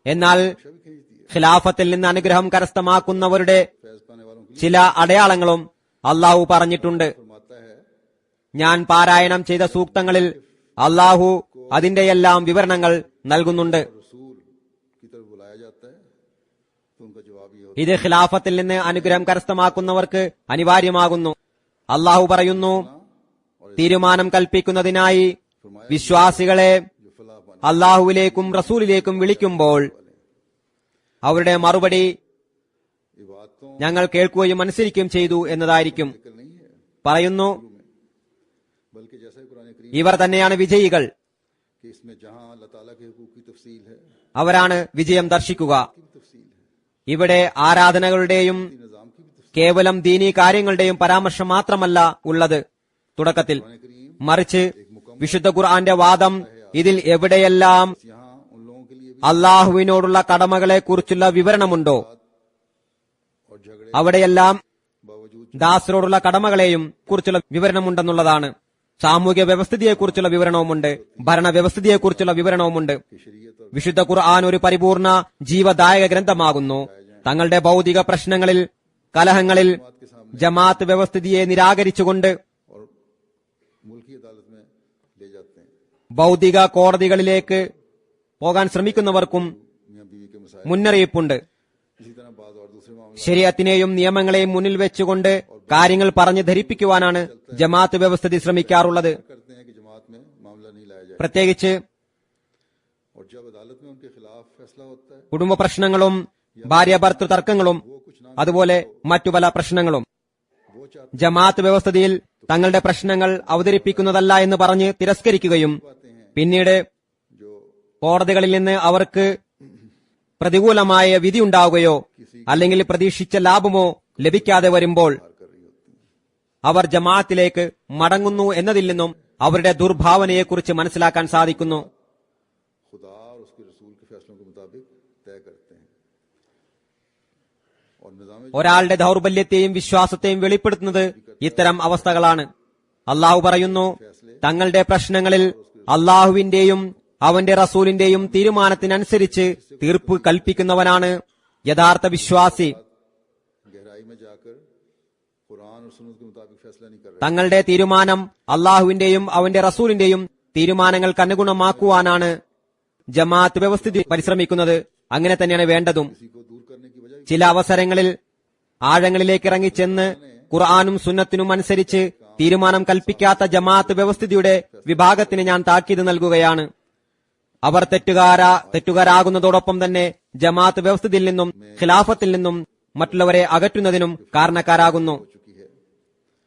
എന്നാൽ भी खींच दी है। ഖിലാഫത്തിൽ നിന്ന് അനുഗ്രഹം കരസ്ഥമാക്കുന്നവരുടെ फैज पाने वालों के लिए ചില അടയാളങ്ങളും അള്ളാഹു പറഞ്ഞിട്ടുണ്ട്. फरमाता है, ഞാൻ പാരായണം ചെയ്ത സൂക്തങ്ങളിൽ അള്ളാഹു അതിന്റെയെല്ലാം വിവരണങ്ങൾ നൽകുന്നുണ്ട്. रसूल की तरफ बुलाया जाता है तो उनका जवाब ये होता ഇത് ഖിലാഫത്തിൽ നിന്ന് അനുഗ്രഹം കരസ്ഥമാക്കുന്നവർക്ക് അനിവാര്യമാകുന്നു. അള്ളാഹു പറയുന്നു, തീരുമാനം കൽപ്പിക്കുന്നതിനായി വിശ്വാസികളെ है जो फलाह पाने അള്ളാഹുവിലേക്കും റസൂലിലേക്കും വിളിക്കുമ്പോൾ അവരുടെ മറുപടി ये बातों ഞങ്ങൾ കേൾക്കുകയും അനുസരിക്കുകയും ചെയ്തു എന്നതായിരിക്കും. जिक्र नहीं है, പറയുന്നു, बल्कि जैसा कुरान करीम ഇവർ തന്നെയാണ് വിജയികൾ, कि इसमें जहां अल्लाह ताला के हुकूक की तफसील है, അവരാണ് വിജയം ദർശിക്കുക. की भी तफसील है, ഇവിടെ ആരാധനകളുടെയും निजाम की भी तफसील കേവലം ദീനീ കാര്യങ്ങളുടെയും പരാമർശം മാത്രമല്ല ഉള്ളത് തുടക്കത്തിൽ, മറിച്ച് വിശുദ്ധ ഖുർആന്റെ വാദം ഇതിൽ എവിടെയെല്ലാം यहाँ उन लोगों के लिए भी അള്ളാഹുവിനോടുള്ള കടമകളെ കുറിച്ചുള്ള വിവരണമുണ്ടോ और झगड़े അവിടെയെല്ലാം बावजूद ദാസരോടുള്ള കടമകളെയും കുറിച്ചുള്ള വിവരണമുണ്ടെന്നുള്ളതാണ്. സാമൂഹ്യ വ്യവസ്ഥിതിയെക്കുറിച്ചുള്ള വിവരണവുമുണ്ട്, ഭരണവ്യവസ്ഥിതിയെക്കുറിച്ചുള്ള വിവരണവുമുണ്ട്. की शरीयत और വിശുദ്ധ ഖുർആൻ ഒരു പരിപൂർണ ജീവദായക ഗ്രന്ഥമാകുന്നു. തങ്ങളുടെ ഭൗതിക പ്രശ്നങ്ങളിൽ, കലഹങ്ങളിൽ ജമാഅത്ത് വ്യവസ്ഥിതിയെ നിരാകരിച്ചുകൊണ്ട് और मुल्की अदालत में ले जाते हैं। ഭൗതിക കോടതികളിലേക്ക് പോകാൻ ശ്രമിക്കുന്നവർക്കും मियां बीवी के मसाइल മുന്നറിയിപ്പുണ്ട്. इसी तरह बाद और दूसरे मामले ശരീഅത്തിനെയും നിയമങ്ങളെയും മുന്നിൽ വെച്ചുകൊണ്ട് കാര്യങ്ങൾ പറഞ്ഞ് ധരിപ്പിക്കുവാനാണ് ജമാഅത്ത് വ്യവസ്ഥിതി ശ്രമിക്കാറുള്ളത്. करते हैं कि जमात में मामला नहीं लाया जाए, പ്രത്യേകിച്ച് और जब अदालत में उनके खिलाफ फैसला होता है കുടുംബ പ്രശ്നങ്ങളും ഭാര്യ ഭർത്തൃ തർക്കങ്ങളും അതുപോലെ മറ്റു പല പ്രശ്നങ്ങളും वो चाहते ജമാഅത്ത് വ്യവസ്ഥിതിയിൽ തങ്ങളുടെ പ്രശ്നങ്ങൾ അവതരിപ്പിക്കുന്നതല്ല എന്ന് പറഞ്ഞ് തിരസ്കരിക്കുകയും പിന്നീട് जो കോടതികളിൽ നിന്ന് അവർക്ക് പ്രതികൂലമായ വിധി ഉണ്ടാവുകയോ അല്ലെങ്കിൽ പ്രതീക്ഷിച്ച ലാഭമോ ലഭിക്കാതെ വരുമ്പോൾ कर रही होती हैं। അവർ ജമാഅത്തിലേക്ക് മടങ്ങുന്നു എന്നതിൽ നിന്നും അവരുടെ ദുർഭാവനയെക്കുറിച്ച് മനസ്സിലാക്കാൻ സാധിക്കുന്നു. खुदा और उसके रसूल के फैसलों के मुताबिक तय करते हैं और निजाम ഒരാളുടെ ദൗർബല്യത്തെയും വിശ്വാസത്തെയും വെളിപ്പെടുത്തുന്നത് ഇത്തരം അവസ്ഥകളാണ്. അള്ളാഹു പറയുന്നു, തങ്ങളുടെ പ്രശ്നങ്ങളിൽ അള്ളാഹുവിന്റെയും അവന്റെ റസൂലിന്റെയും തീരുമാനത്തിനനുസരിച്ച് തീർപ്പ് കൽപ്പിക്കുന്നവനാണ് യഥാർത്ഥ വിശ്വാസി. गहराई में जाकर कुरान और सुन्नत के मुताबिक फैसला नहीं कर रहे, തങ്ങളുടെ തീരുമാനം അള്ളാഹുവിന്റെയും അവന്റെ റസൂലിന്റെയും തീരുമാനങ്ങൾക്ക് അനുഗുണമാക്കുവാനാണ് ജമാഅത്ത് വ്യവസ്ഥിതി പരിശ്രമിക്കുന്നത്. അങ്ങനെ തന്നെയാണ് വേണ്ടതും. किसी को दूर करने की वजह ചില അവസരങ്ങളിൽ ആഴങ്ങളിലേക്ക് ഇറങ്ങിച്ചെന്ന് ഖുർആനും സുന്നത്തിനും അനുസരിച്ച് തീരുമാനം കൽപ്പിക്കാത്ത ജമാഅത്ത് വ്യവസ്ഥിതിയുടെ വിഭാഗത്തിന് ഞാൻ താക്കീത് നൽകുകയാണ്. അവർ തെറ്റുകാരാകുന്നതോടൊപ്പം തന്നെ ജമാഅത്ത് വ്യവസ്ഥിതിയിൽ നിന്നും ഖിലാഫത്തിൽ നിന്നും മറ്റുള്ളവരെ അകറ്റുന്നതിനും കാരണക്കാരാകുന്നു.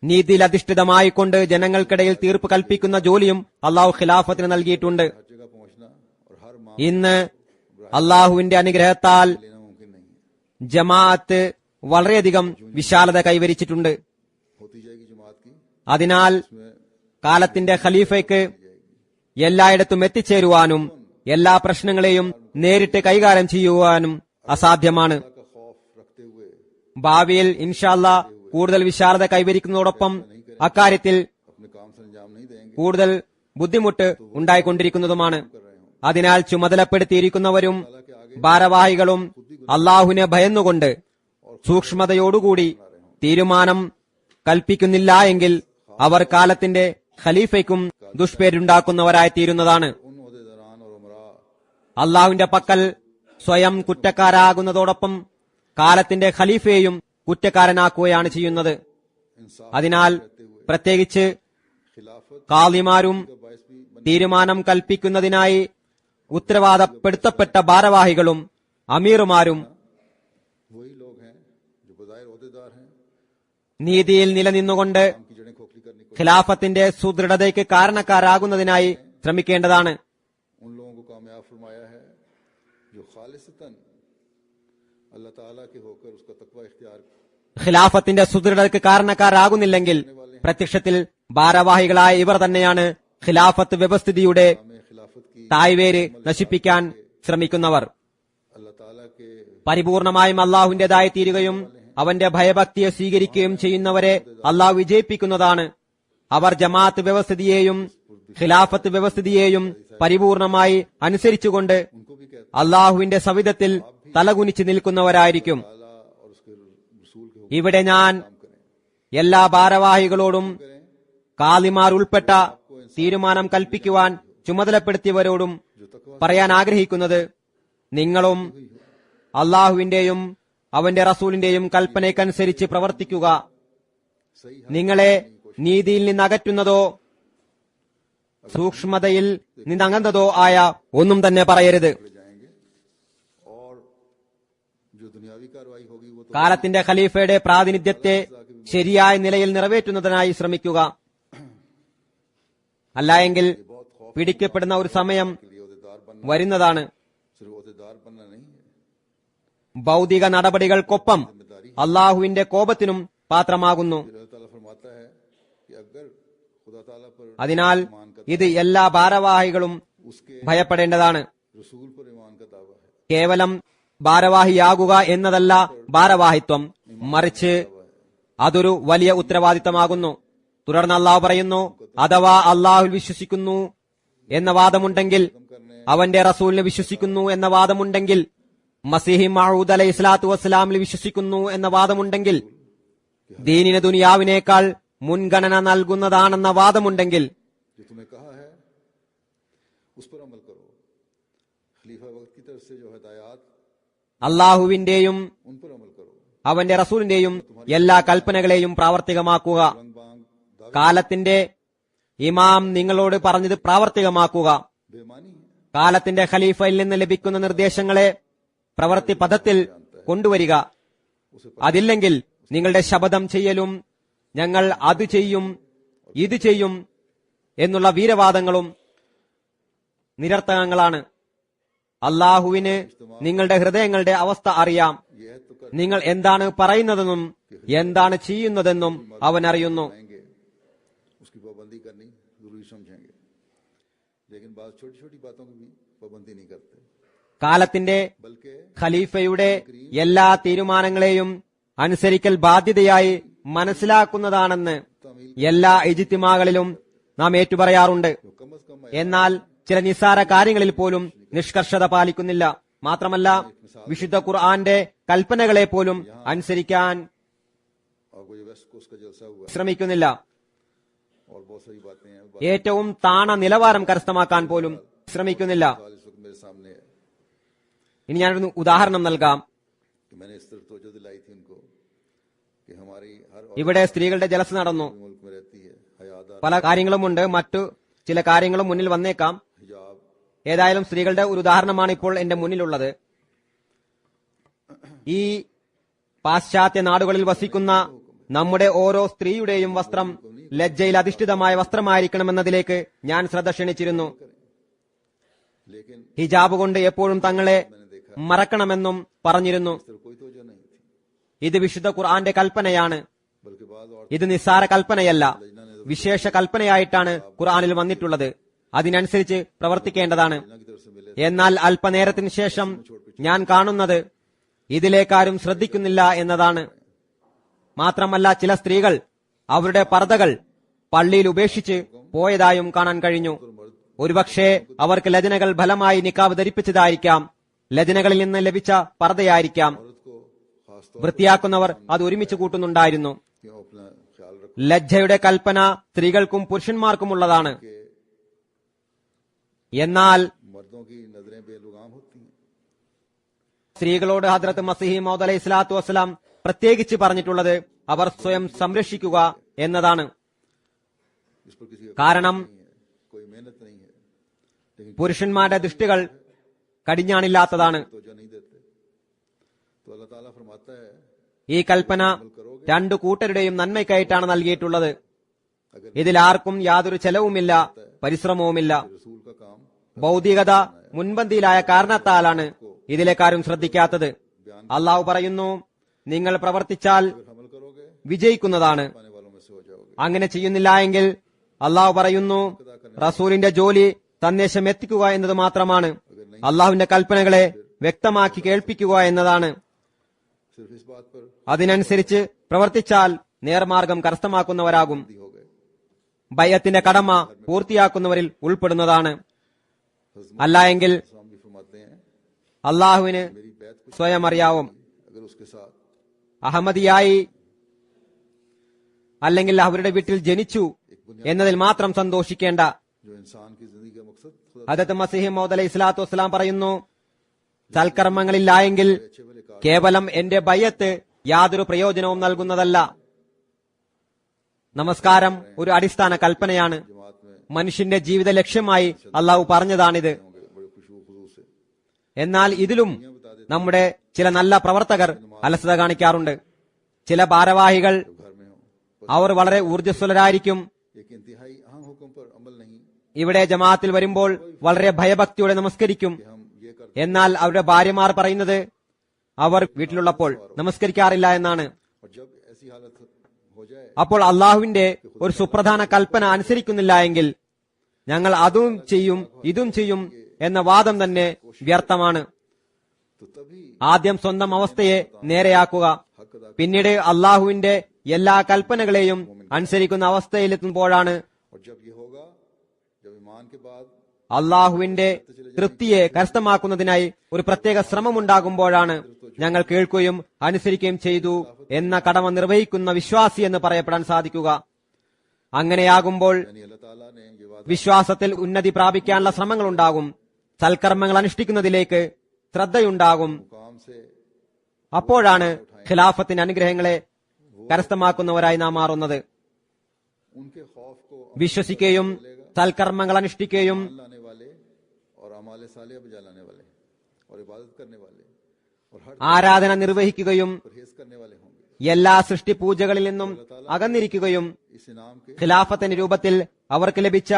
നീതിയിൽ അധിഷ്ഠിതമായിക്കൊണ്ട് ജനങ്ങൾക്കിടയിൽ തീർപ്പ് കൽപ്പിക്കുന്ന ജോലിയും അള്ളാഹു ഖിലാഫത്തിന് നൽകിയിട്ടുണ്ട്. ഇന്ന് അള്ളാഹുവിന്റെ അനുഗ്രഹത്താൽ ജമാഅത്ത് വളരെയധികം വിശാലത കൈവരിച്ചിട്ടുണ്ട്. അതിനാൽ കാലത്തിന്റെ ഖലീഫയ്ക്ക് എല്ലായിടത്തും എത്തിച്ചേരുവാനും എല്ലാ പ്രശ്നങ്ങളെയും നേരിട്ട് കൈകാര്യം ചെയ്യുവാനും അസാധ്യമാണ്. ഭാവിയിൽ ഇൻഷാ അല്ലാഹ് കൂടുതൽ വിശാലത കൈവരിക്കുന്നതോടൊപ്പം അക്കാര്യത്തിൽ കൂടുതൽ ബുദ്ധിമുട്ട് ഉണ്ടായിക്കൊണ്ടിരിക്കുന്നതുമാണ്. അതിനാൽ ചുമതലപ്പെടുത്തിയിരിക്കുന്നവരും ഭാരവാഹികളും അള്ളാഹുവിനെ ഭയന്നുകൊണ്ട് സൂക്ഷ്മതയോടുകൂടി തീരുമാനം കൽപ്പിക്കുന്നില്ല എങ്കിൽ അവർ കാലത്തിന്റെ ഖലീഫയ്ക്കും ദുഷ്പേരുണ്ടാക്കുന്നവരായി തീരുന്നതാണ്. അള്ളാഹുവിന്റെ പക്കൽ സ്വയം കുറ്റക്കാരാകുന്നതോടൊപ്പം കാലത്തിന്റെ ഖലീഫയെയും കുറ്റക്കാരനാക്കുകയാണ് ചെയ്യുന്നത്. അതിനാൽ പ്രത്യേകിച്ച് ഖാദിമാരും തീരുമാനം കൽപ്പിക്കുന്നതിനായി ഉത്തരവാദപ്പെടുത്തപ്പെട്ട ഭാരവാഹികളും അമീറുമാരും നീതിയിൽ നിലനിന്നുകൊണ്ട് ഖിലാഫത്തിന്റെ സുദൃഢതയ്ക്ക് കാരണക്കാരാകുന്നതിനായി ശ്രമിക്കേണ്ടതാണ്. ഖിലാഫത്തിന്റെ സുദൃഢതയ്ക്ക് കാരണക്കാരാകുന്നില്ലെങ്കിൽ പ്രത്യക്ഷത്തിൽ ഭാരവാഹികളായ ഇവർ തന്നെയാണ് ഖിലാഫത്ത് വ്യവസ്ഥിതിയുടെ തായ്വേര് നശിപ്പിക്കാൻ ശ്രമിക്കുന്നവർ. പരിപൂർണമായും അള്ളാഹുവിന്റേതായി തീരുകയും അവന്റെ ഭയഭക്തിയെ സ്വീകരിക്കുകയും ചെയ്യുന്നവരെ അള്ളാഹു വിജയിപ്പിക്കുന്നതാണ്. അവർ ജമാഅത്ത് വ്യവസ്ഥിതിയെയും ഖിലാഫത്ത് വ്യവസ്ഥിതിയെയും പരിപൂർണമായി അനുസരിച്ചുകൊണ്ട് അള്ളാഹുവിന്റെ സവിധത്തിൽ തലകുനിച്ച് നിൽക്കുന്നവരായിരിക്കും. ഇവിടെ ഞാൻ എല്ലാ ഭാരവാഹികളോടും ഖാദിമാർ ഉൾപ്പെട്ട തീരുമാനം കൽപ്പിക്കുവാൻ ചുമതലപ്പെടുത്തിയവരോടും പറയാൻ ആഗ്രഹിക്കുന്നത്, നിങ്ങളും അള്ളാഹുവിന്റെയും അവന്റെ റസൂലിന്റെയും കൽപ്പനയ്ക്കനുസരിച്ച് പ്രവർത്തിക്കുക. നിങ്ങളെ നീതിയിൽ നിന്നകറ്റുന്നതോ സൂക്ഷ്മതയിൽ നിന്നകന്നതോ ആയ ഒന്നും തന്നെ പറയരുത്. കാലത്തിന്റെ ഖലീഫയുടെ പ്രാതിനിധ്യത്തെ ശരിയായ നിലയിൽ നിറവേറ്റുന്നതിനായി ശ്രമിക്കുക. അല്ലായെങ്കിൽ പിടിക്കപ്പെടുന്ന ഒരു സമയം വരുന്നതാണ്. ഭൗതിക നടപടികൾക്കൊപ്പം അള്ളാഹുവിന്റെ കോപത്തിനും പാത്രമാകുന്നു. അതിനാൽ ഇത് എല്ലാ ഭാരവാഹികളും ഭയപ്പെടേണ്ടതാണ്. കേവലം ഭാരവാഹിയാകുക എന്നതല്ല ഭാരവാഹിത്വം, മറിച്ച് അതൊരു വലിയ ഉത്തരവാദിത്തമാകുന്നു. തുടർന്ന് അള്ളാഹു പറയുന്നു, അഥവാ അള്ളാഹുൽ വിശ്വസിക്കുന്നു എന്ന വാദമുണ്ടെങ്കിൽ, അവന്റെ റസൂലിനെ വിശ്വസിക്കുന്നു എന്ന വാദമുണ്ടെങ്കിൽ, മസീഹി മഊദ് അലൈഹി സ്വലാത്തു വസ്സലാമിൽ വിശ്വസിക്കുന്നു എന്ന വാദമുണ്ടെങ്കിൽ, ദീനിന് ദുനിയാവിനേക്കാൾ മുൻഗണന നൽകുന്നതാണെന്ന വാദമുണ്ടെങ്കിൽ, അള്ളാഹുവിന്റെയും അവന്റെ റസൂലിന്റെയും എല്ലാ കൽപ്പനകളെയും പ്രാവർത്തികമാക്കുക. കാലത്തിന്റെ ഇമാം നിങ്ങളോട് പറഞ്ഞത് പ്രാവർത്തികമാക്കുക. കാലത്തിന്റെ ഖലീഫയിൽ നിന്ന് ലഭിക്കുന്ന നിർദ്ദേശങ്ങളെ പ്രവൃത്തി പദത്തിൽ കൊണ്ടുവരിക. അതില്ലെങ്കിൽ നിങ്ങളുടെ ശപഥം ചെയ്യലും ഞങ്ങൾ അത് ചെയ്യും ഇത് ചെയ്യും എന്നുള്ള വീരവാദങ്ങളും നിരർത്ഥകങ്ങളാണ്. അള്ളാഹുവിന് നിങ്ങളുടെ ഹൃദയങ്ങളുടെ അവസ്ഥ അറിയാം. നിങ്ങൾ എന്താണ് പറയുന്നതെന്നും എന്താണ് ചെയ്യുന്നതെന്നും അവൻ അറിയുന്നു. കാലത്തിന്റെ ഖലീഫയുടെ എല്ലാ തീരുമാനങ്ങളെയും അനുസരിക്കൽ ബാധ്യതയായി മനസ്സിലാക്കുന്നതാണെന്ന് എല്ലാ ഇജ്തിമാകളിലും നാം ഏറ്റുപറയാറുണ്ട്. എന്നാൽ ചില നിസ്സാര കാര്യങ്ങളിൽ പോലും നിഷ്കർഷത പാലിക്കുന്നില്ല. മാത്രമല്ല വിശുദ്ധ ഖുർആന്റെ കൽപ്പനകളെ പോലും അനുസരിക്കാൻ ശ്രമിക്കുന്നില്ല. ഏറ്റവും താണ നിലവാരം കരസ്ഥമാക്കാൻ പോലും ശ്രമിക്കുന്നില്ല. ഇനി ഞാനൊരു ഉദാഹരണം നൽകാം. ഇവിടെ സ്ത്രീകളുടെ ജലസ നടന്നു. പല കാര്യങ്ങളുമുണ്ട്, മറ്റു ചില കാര്യങ്ങളും മുന്നിൽ വന്നേക്കാം. हिजाब ഏതായാലും സ്ത്രീകളുടെ ഒരു ഉദാഹരണമാണ് ഇപ്പോൾ എന്റെ മുന്നിലുള്ളത്. ഈ പാശ്ചാത്യ നാടുകളിൽ വസിക്കുന്ന നമ്മുടെ ഓരോ സ്ത്രീയുടെയും വസ്ത്രം ലജ്ജയിൽ അധിഷ്ഠിതമായ വസ്ത്രമായിരിക്കണമെന്നതിലേക്ക് ഞാൻ ശ്രദ്ധ ക്ഷണിച്ചിരുന്നു. लेकिन ഹിജാബ് കൊണ്ട് എപ്പോഴും തങ്ങളെ മറക്കണമെന്നും പറഞ്ഞിരുന്നു. इस तरह कोई तवज्जो नहीं थी, ഇത് വിശുദ്ധ ഖുർആന്റെ കൽപ്പനയാണ്. बल्कि बाद और ഇത് നിസ്സാര കൽപ്പനയല്ല, വിശേഷ കൽപ്പനയായിട്ടാണ് ഖുർആനിൽ വന്നിട്ടുള്ളത്. അതിനനുസരിച്ച് പ്രവർത്തിക്കേണ്ടതാണ്. की तरफ से मिले എന്നാൽ അല്പനേരത്തിന് ശേഷം ഞാൻ കാണുന്നത് ഇതിലേക്കാരും ശ്രദ്ധിക്കുന്നില്ല എന്നതാണ്. മാത്രമല്ല, ചില സ്ത്രീകൾ അവരുടെ പർദ്ദകൾ പള്ളിയിൽ ഉപേക്ഷിച്ച് പോയതായും കാണാൻ കഴിഞ്ഞു. ഒരുപക്ഷെ അവർക്ക് ലജ്നകൾ ഫലമായി നിക്കാബ് ധരിപ്പിച്ചതായിരിക്കാം, ലജ്നകളിൽ നിന്ന് ലഭിച്ച പർദ്ദയായിരിക്കാം. औरत को खास तौर വൃത്തിയാക്കുന്നവർ അത് ഒരുമിച്ച് കൂട്ടുന്നുണ്ടായിരുന്നു. पर अपना ख्याल रखो ലജ്ജയുടെ കൽപ്പന സ്ത്രീകൾക്കും പുരുഷന്മാർക്കുമുള്ളതാണ്. कि എന്നാൽ मर्दों की नजरें बेलुगाम होती हैं। സ്ത്രീകളോട് ഹദ്രത്ത് മസീഹി മൗദ് അലൈഹി സ്വലാത്തു വസ്സലാം പ്രത്യേകിച്ച് പറഞ്ഞിട്ടുള്ളത് അവർ സ്വയം സംരക്ഷിക്കുക എന്നതാണ്. इस पर किसी का കാരണം कोई मेहनत नहीं है, लेकिन പുരുഷന്മാരുടെ ദൃഷ്ടികൾ കടിഞ്ഞാണില്ലാത്തതാണ്. तवज्जो नहीं देते। तो अल्लाह ताला फरमाता है ഈ കൽപ്പന രണ്ടു കൂട്ടരുടെയും നന്മയ്ക്കായിട്ടാണ് നൽകിയിട്ടുള്ളത്. ഇതിൽ ആർക്കും യാതൊരു ചെലവുമില്ല, പരിശ്രമവുമില്ല. रसूल का काम ഭൗതികത മുൻപന്തിയിലായ കാരണത്താലാണ് ഇതിലേക്കാരും ശ്രദ്ധിക്കാത്തത്. അള്ളാഹു പറയുന്നു, നിങ്ങൾ പ്രവർത്തിച്ചാൽ अमल करोगे വിജയിക്കുന്നതാണ്. पाने वालों में से हो जाओगे। അങ്ങനെ ചെയ്യുന്നില്ല എങ്കിൽ അള്ളാഹു പറയുന്നു, റസൂലിന്റെ ജോലി സന്ദേശം എത്തിക്കുക എന്നത് മാത്രമാണ്. അള്ളാഹുവിന്റെ കൽപ്പനകളെ വ്യക്തമാക്കി കേൾപ്പിക്കുക എന്നതാണ്. सिर्फ इस बात पर അതിനനുസരിച്ച് പ്രവർത്തിച്ചാൽ നേർമാർഗം കരസ്ഥമാക്കുന്നവരാകും. हो गए। ബയ്യത്തിന്റെ കടമ പൂർത്തിയാക്കുന്നവരിൽ ഉൾപ്പെടുന്നതാണ്. അല്ല എങ്കിൽ इस्लाम भी फरमाते हैं അള്ളാഹുവിന് मेरी बैत कुछ സ്വയം അറിയാവും. अगर उसके साथ അഹമ്മദിയായി അല്ലെങ്കിൽ അവരുടെ വീട്ടിൽ ജനിച്ചു എന്നതിൽ മാത്രം സന്തോഷിക്കേണ്ട. जो इंसान की जिंदगी का मकसद खुदा ഹദരത്ത് മസീഹ് മൗദ് അലൈഹി സ്വലാത്തു വസ്സലാം പറയുന്നു, സൽക്കർമ്മങ്ങളില്ലായെങ്കിൽ കേവലം എന്റെ ബയ്യത്ത് യാതൊരു പ്രയോജനവും നൽകുന്നതല്ല. നമസ്കാരം ഒരു അടിസ്ഥാന കൽപ്പനയാണ്. जमात में മനുഷ്യന്റെ ജീവിത ലക്ഷ്യമായി അള്ളാഹു പറഞ്ഞതാണിത്. होंगे बड़े खुशबू खुजू से। എന്നാൽ ഇതിലും നമ്മുടെ ചില നല്ല പ്രവർത്തകർ അലസത കാണിക്കാറുണ്ട്. ചില ഭാരവാഹികൾ घर में हो അവർ വളരെ ഊർജ്ജസ്വലരായിരിക്കും. एक इंतहाई अहम हुक्म पर अमल नहीं ഇവിടെ ജമാഅത്തിൽ വരുമ്പോൾ വളരെ ഭയഭക്തിയോടെ നമസ്കരിക്കും. कि हम ये कर എന്നാൽ അവരുടെ ഭാര്യമാർ പറയുന്നത് അവർ വീട്ടിലുള്ളപ്പോൾ നമസ്കരിക്കാറില്ല എന്നാണ്. और जब ऐसी हालत हो जाए അപ്പോൾ അള്ളാഹുവിന്റെ ഒരു സുപ്രധാന കൽപ്പന അനുസരിക്കുന്നില്ല എങ്കിൽ ഞങ്ങൾ അതും ചെയ്യും ഇതും ചെയ്യും എന്ന വാദം തന്നെ വ്യർത്ഥമാണ്. तो तभी ആദ്യം സ്വന്തം അവസ്ഥയെ നേരെയാക്കുക, പിന്നീട് അള്ളാഹുവിന്റെ എല്ലാ കൽപ്പനകളെയും അനുസരിക്കുന്ന അവസ്ഥയിലെത്തുമ്പോഴാണ് और जब ये होगा, जब ईमान के बाद അള്ളാഹുവിന്റെ തൃപ്തിയെ കരസ്ഥമാക്കുന്നതിനായി ഒരു പ്രത്യേക ശ്രമമുണ്ടാകുമ്പോഴാണ് ഞങ്ങൾ കേൾക്കുകയും അനുസരിക്കുകയും ചെയ്തു എന്ന കടമ നിർവഹിക്കുന്ന വിശ്വാസി എന്ന് പറയപ്പെടാൻ സാധിക്കുക. അങ്ങനെയാകുമ്പോൾ यानी अल्लाह ताला ने ये वादा വിശ്വാസത്തിൽ ഉന്നതി പ്രാപിക്കാനുള്ള ശ്രമങ്ങളുണ്ടാകും, സൽക്കർമ്മങ്ങൾ അനുഷ്ഠിക്കുന്നതിലേക്ക് ശ്രദ്ധയുണ്ടാകും. काम से അപ്പോഴാണ് ഖിലാഫത്തിന്റെ അനുഗ്രഹങ്ങളെ കരസ്ഥമാക്കുന്നവരായി നാം മാറുന്നത്. उनके खौफ को വിശ്വസിക്കുകയും സൽക്കർമ്മങ്ങൾ അനുഷ്ഠിക്കുകയും लाने वाले और अमाले साले बजा लाने वाले और इबादत करने वाले और हर ആരാധന നിർവഹിക്കുകയും परहेज करने वाले होंगे। എല്ലാ സൃഷ്ടിപൂജകളിൽ നിന്നും അകന്നിരിക്കുകയും इस इनाम के ഖിലാഫത്തിന്റെ രൂപത്തിൽ അവർക്ക് ലഭിച്ച